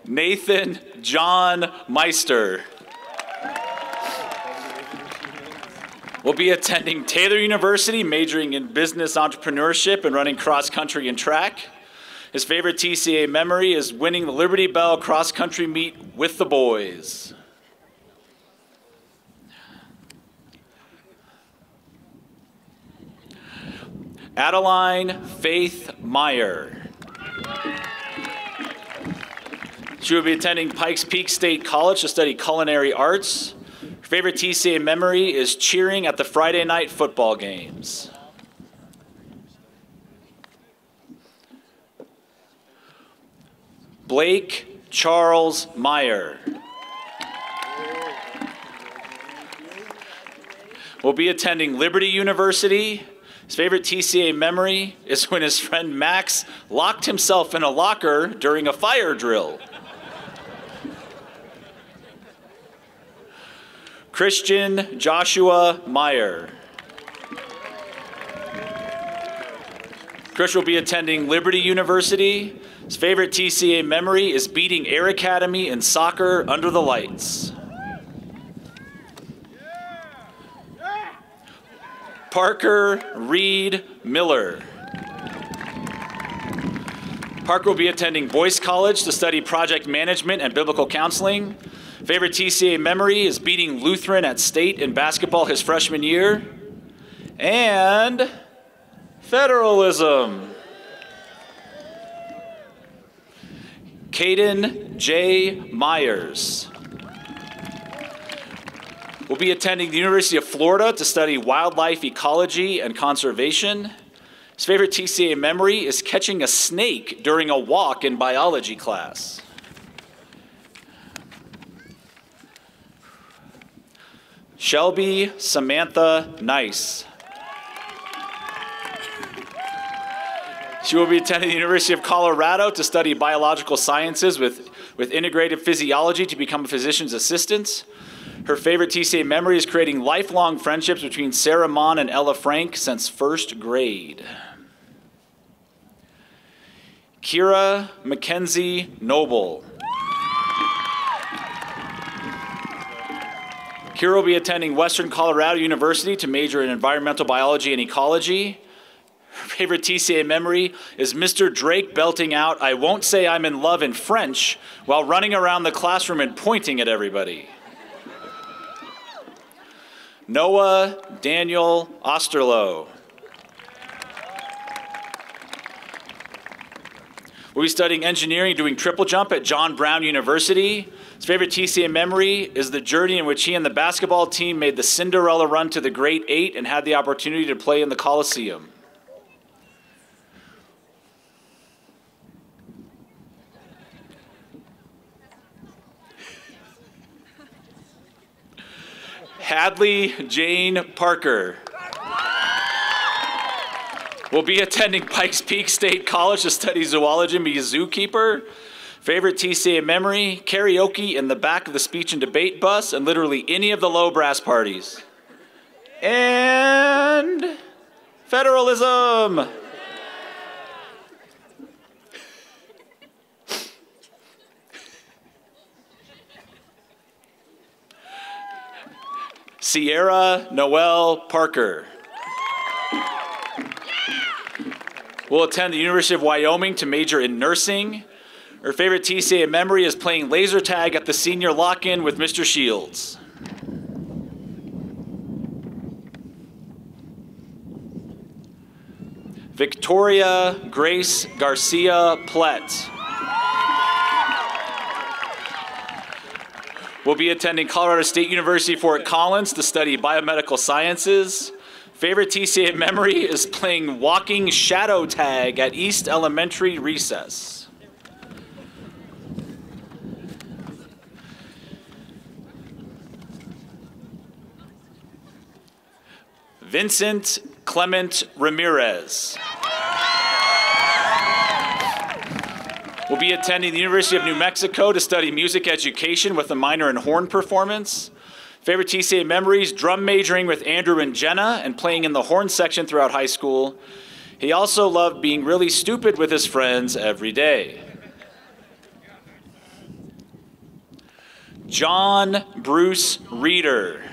Nathan John Meister will be attending Taylor University, majoring in business entrepreneurship and running cross country and track. His favorite TCA memory is winning the Liberty Bell cross country meet with the boys. Adeline Faith Meyer. She will be attending Pikes Peak State College to study culinary arts. Her favorite TCA memory is cheering at the Friday night football games. Blake Charles Meyer will be attending Liberty University. His favorite TCA memory is when his friend Max locked himself in a locker during a fire drill. Christian Joshua Meyer. Chris will be attending Liberty University. His favorite TCA memory is beating Air Academy in soccer under the lights. Parker Reed Miller. Parker will be attending Boyce College to study project management and biblical counseling. Favorite TCA memory is beating Lutheran at state in basketball his freshman year. And federalism. Caden J. Myers will be attending the University of Florida to study wildlife ecology and conservation. His favorite TCA memory is catching a snake during a walk in biology class. Shelby Samantha Nice. She will be attending the University of Colorado to study biological sciences with integrative physiology to become a physician's assistant. Her favorite TCA memory is creating lifelong friendships between Sarah Mon and Ella Frank since first grade. Kira Mackenzie Noble. Kira will be attending Western Colorado University to major in environmental biology and ecology. Her favorite TCA memory is Mr. Drake belting out, "I won't say I'm in love" in French while running around the classroom and pointing at everybody. Noah Daniel Osterloh. We'll be studying engineering, doing triple jump at John Brown University. His favorite TCA memory is the journey in which he and the basketball team made the Cinderella run to the Great Eight and had the opportunity to play in the Coliseum. Hadley Jane Parker will be attending Pikes Peak State College to study zoology and be a zookeeper. Favorite TCA memory, karaoke in the back of the speech and debate bus and literally any of the low brass parties. And federalism. Sierra Noel Parker will attend the University of Wyoming to major in nursing. Her favorite TCA memory is playing laser tag at the senior lock-in with Mr. Shields. Victoria Grace Garcia Plett will be attending Colorado State University Fort Collins to study biomedical sciences. Favorite TCA memory is playing walking shadow tag at East Elementary recess. Vincent Clement Ramirez will be attending the University of New Mexico to study music education with a minor in horn performance. Favorite TCA memories, drum majoring with Andrew and Jenna and playing in the horn section throughout high school. He also loved being really stupid with his friends every day. John Bruce Reeder.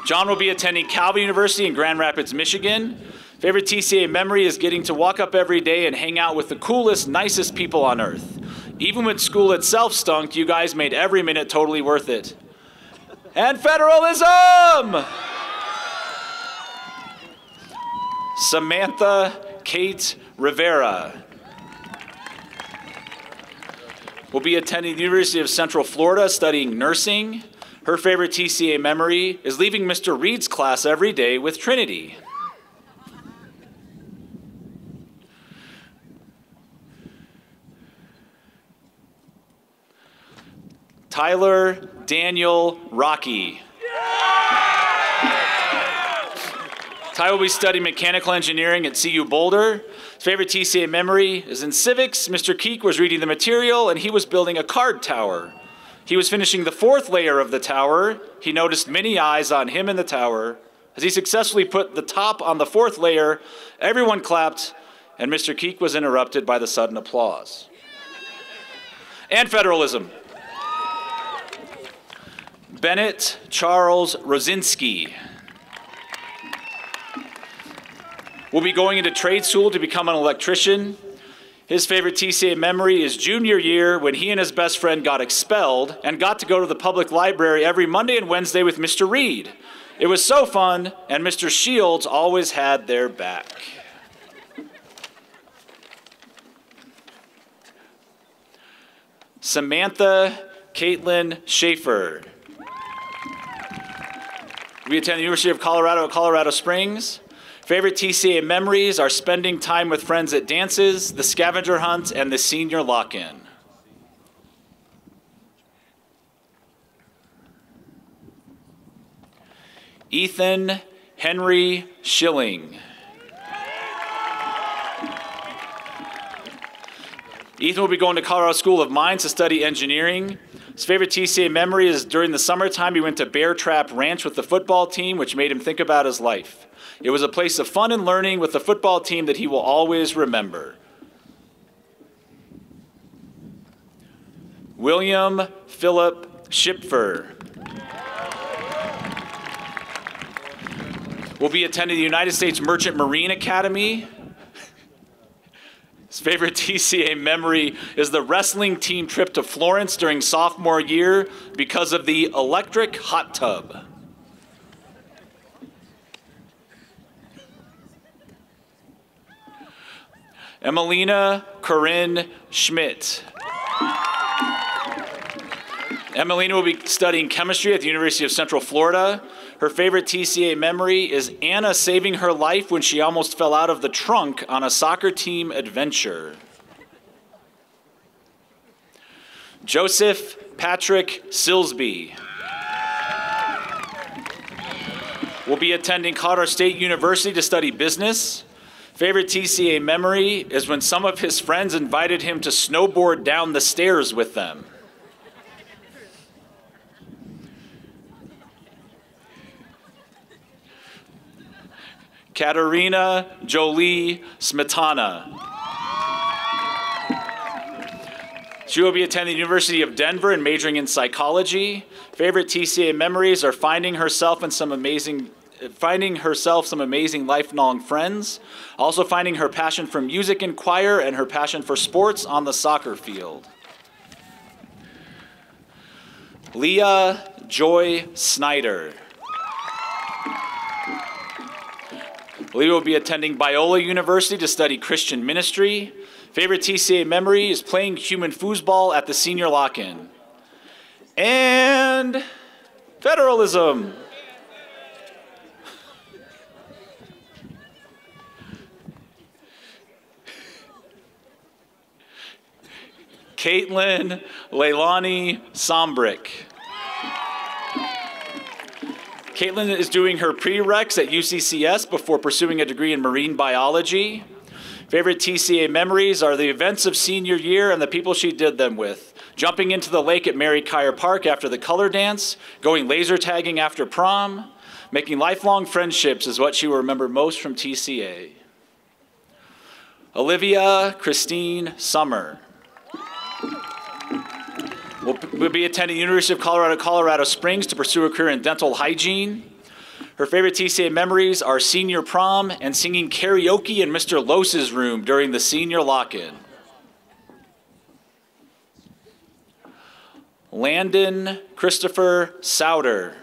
John will be attending Calvin University in Grand Rapids, Michigan. Favorite TCA memory is getting to walk up every day and hang out with the coolest, nicest people on earth. Even when school itself stunk, you guys made every minute totally worth it. And federalism! Samantha Kate Rivera will be attending the University of Central Florida studying nursing. Her favorite TCA memory is leaving Mr. Reed's class every day with Trinity. Tyler Daniel Rocky. Ty will be studying mechanical engineering at CU Boulder. His favorite TCA memory is in civics. Mr. Keek was reading the material and he was building a card tower. He was finishing the 4th layer of the tower. He noticed many eyes on him in the tower. As he successfully put the top on the 4th layer, everyone clapped and Mr. Keek was interrupted by the sudden applause. And federalism. Bennett Charles Rosinski will be going into trade school to become an electrician. His favorite TCA memory is junior year when he and his best friend got expelled and got to go to the public library every Monday and Wednesday with Mr. Reed. It was so fun, and Mr. Shields always had their back. Samantha Caitlin Schaefer. We attend the University of Colorado at Colorado Springs. Favorite TCA memories are spending time with friends at dances, the scavenger hunt, and the senior lock-in. Ethan Henry Schilling. Ethan will be going to Colorado School of Mines to study engineering. His favorite TCA memory is during the summertime he went to Bear Trap Ranch with the football team, which made him think about his life. It was a place of fun and learning with the football team that he will always remember. William Philip Schipfer will be attending the United States Merchant Marine Academy. His favorite TCA memory is the wrestling team trip to Florence during sophomore year because of the electric hot tub. Emelina Corinne Schmidt. Emelina will be studying chemistry at the University of Central Florida. Her favorite TCA memory is Anna saving her life when she almost fell out of the trunk on a soccer team adventure. Joseph Patrick Silsby will be attending Colorado State University to study business. Favorite TCA memory is when some of his friends invited him to snowboard down the stairs with them. Katerina Jolie Smetana. She will be attending the University of Denver and majoring in psychology. Favorite TCA memories are finding herself in some amazing finding herself some amazing lifelong friends, also finding her passion for music and choir and her passion for sports on the soccer field. Leah Joy Snyder. Leah will be attending Biola University to study Christian ministry. Favorite TCA memory is playing human foosball at the senior lock-in. And federalism. Caitlin Leilani Sombrick. Caitlin is doing her prereqs at UCCS before pursuing a degree in marine biology. Favorite TCA memories are the events of senior year and the people she did them with. Jumping into the lake at Mary Kyer Park after the color dance, going laser tagging after prom, making lifelong friendships is what she will remember most from TCA. Olivia Christine Summer. Will be attending University of Colorado, Colorado Springs to pursue a career in dental hygiene. Her favorite TCA memories are senior prom and singing karaoke in Mr. Lose's room during the senior lock-in. Landon Christopher Souter.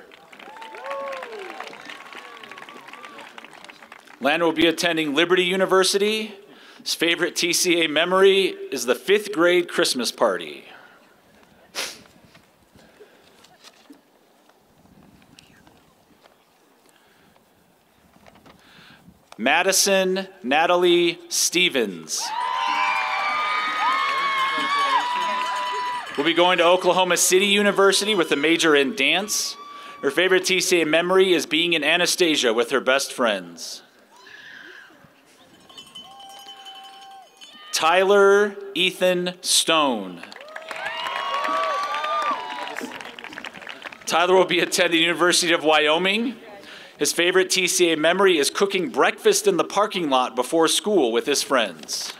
Landon will be attending Liberty University. His favorite TCA memory is the 5th grade Christmas party. Madison Natalie Stevens. Will be going to Oklahoma City University with a major in dance. Her favorite TCA memory is being in Anastasia with her best friends. Tyler Ethan Stone. Tyler will be attending the University of Wyoming. His favorite TCA memory is cooking breakfast in the parking lot before school with his friends.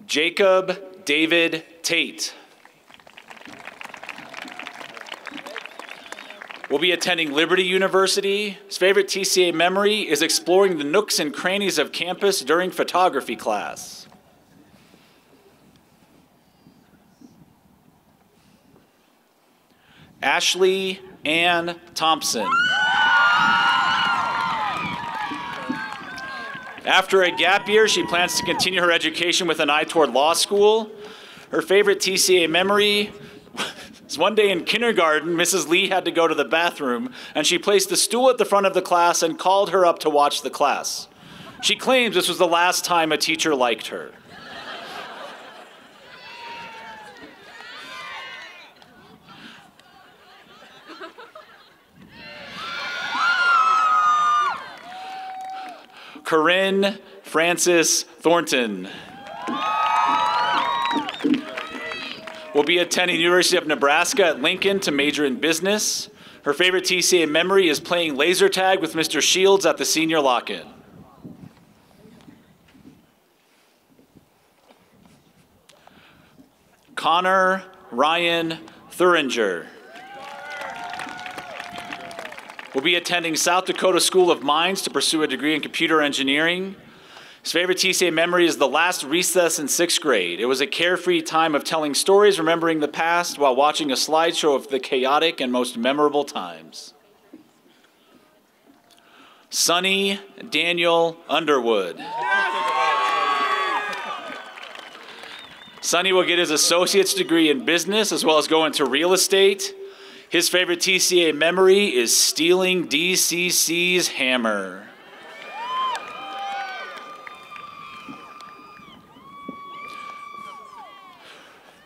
Jacob David Tate. Will be attending Liberty University. His favorite TCA memory is exploring the nooks and crannies of campus during photography class. Ashley Ann Thompson. After a gap year, she plans to continue her education with an eye toward law school. Her favorite TCA memory is one day in kindergarten, Mrs. Lee had to go to the bathroom, and she placed a stool at the front of the class and called her up to watch the class. She claims this was the last time a teacher liked her. Corinne Frances Thornton. Will be attending the University of Nebraska at Lincoln to major in business. Her favorite TCA memory is playing laser tag with Mr. Shields at the senior lock-in. Connor Ryan Thuringer. Will be attending South Dakota School of Mines to pursue a degree in computer engineering. His favorite TCA memory is the last recess in 6th grade. It was a carefree time of telling stories, remembering the past, while watching a slideshow of the chaotic and most memorable times. Sonny Daniel Underwood. Sonny will get his associate's degree in business as well as go into real estate. His favorite TCA memory is stealing DCC's hammer.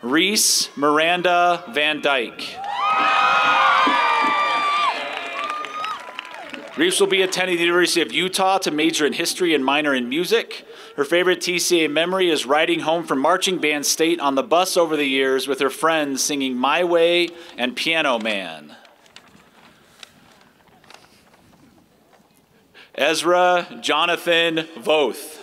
Reese Miranda Van Dyke. Reese will be attending the University of Utah to major in history and minor in music. Her favorite TCA memory is riding home from marching band state on the bus over the years with her friends singing My Way and Piano Man. Ezra Jonathan Voth.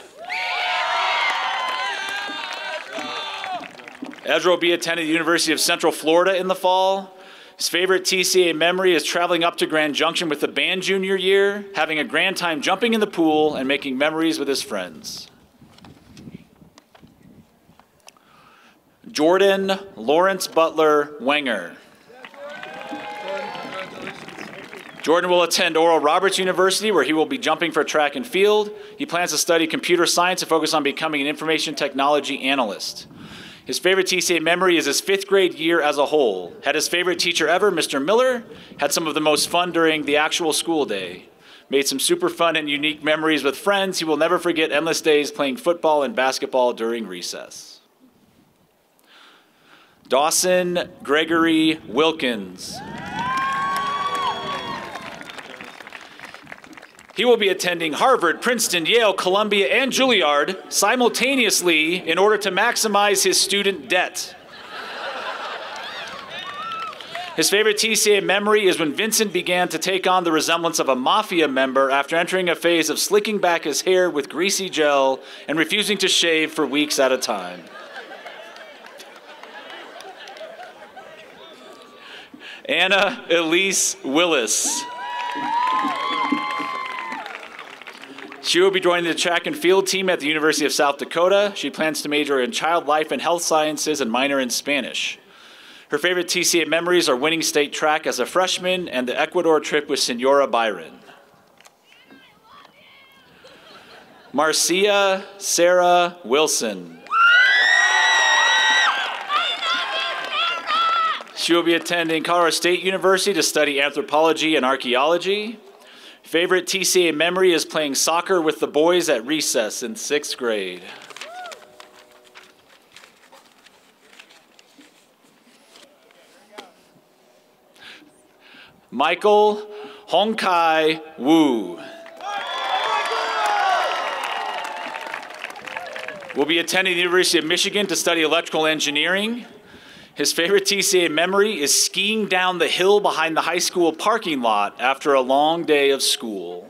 Ezra will be attending the University of Central Florida in the fall. His favorite TCA memory is traveling up to Grand Junction with the band junior year, having a grand time jumping in the pool, and making memories with his friends. Jordan Lawrence Butler Wenger. Jordan will attend Oral Roberts University, where he will be jumping for track and field. He plans to study computer science and focus on becoming an information technology analyst. His favorite TCA memory is his 5th grade year as a whole. Had his favorite teacher ever, Mr. Miller. Had some of the most fun during the actual school day. Made some super fun and unique memories with friends. He will never forget endless days playing football and basketball during recess. Dawson Gregory Wilkins. He will be attending Harvard, Princeton, Yale, Columbia, and Juilliard simultaneously in order to maximize his student debt. His favorite TCA memory is when Vincent began to take on the resemblance of a mafia member after entering a phase of slicking back his hair with greasy gel and refusing to shave for weeks at a time. Anna Elise Willis. She will be joining the track and field team at the University of South Dakota. She plans to major in child life and health sciences and minor in Spanish. Her favorite TCA memories are winning state track as a freshman and the Ecuador trip with Senora Byron. Marcia Sarah Wilson. She will be attending Colorado State University to study anthropology and archaeology. Favorite TCA memory is playing soccer with the boys at recess in 6th grade. Michael Hongkai Wu. Will be attending the University of Michigan to study electrical engineering. His favorite TCA memory is skiing down the hill behind the high school parking lot after a long day of school.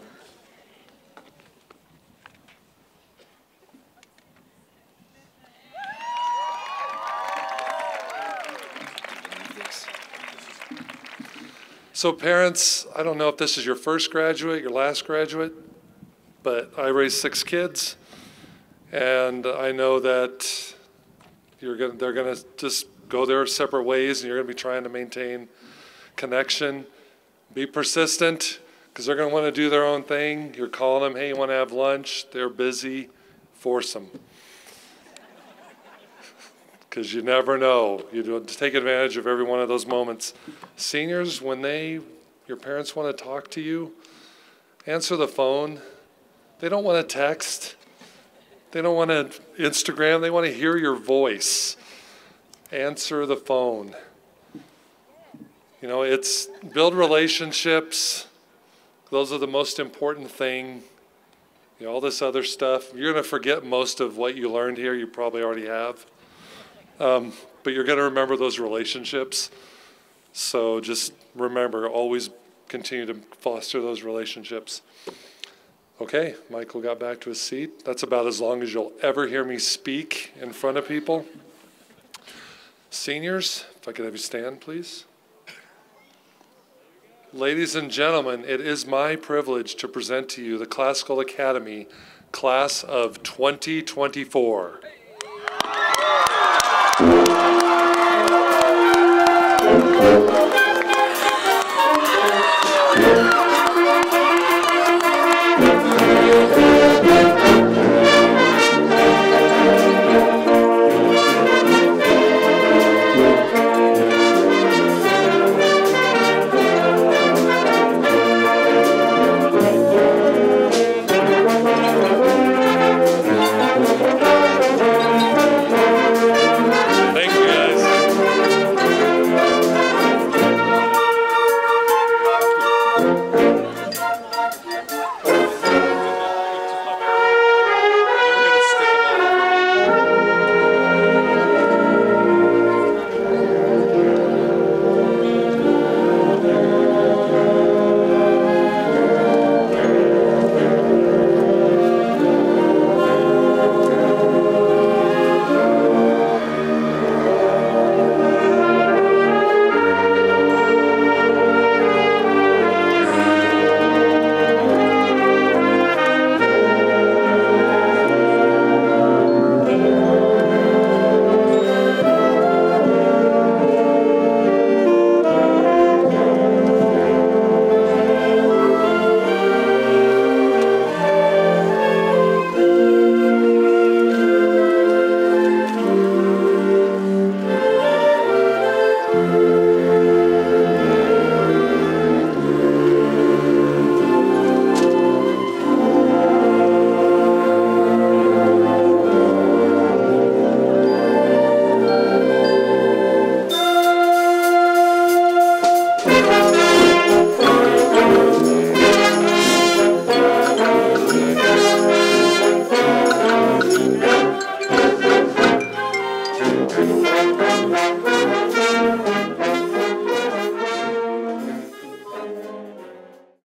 So parents, I don't know if this is your first graduate, your last graduate, but I raised 6 kids, and I know that they're gonna just go their separate ways, and you're going to be trying to maintain connection. Be persistent, because they're going to want to do their own thing. You're calling them, hey, you want to have lunch? They're busy. Force them. Because you never know. You take advantage of every one of those moments. Seniors, when your parents want to talk to you, answer the phone. They don't want to text. They don't want to Instagram. They want to hear your voice. Answer the phone. You know, it's build relationships. Those are the most important thing. You know, all this other stuff. You're going to forget most of what you learned here. You probably already have. But you're going to remember those relationships. So just remember, always continue to foster those relationships. Okay, Michael got back to his seat. That's about as long as you'll ever hear me speak in front of people. Seniors, if I could have you stand, please. Ladies and gentlemen, it is my privilege to present to you the Classical Academy Class of 2024. Thank you.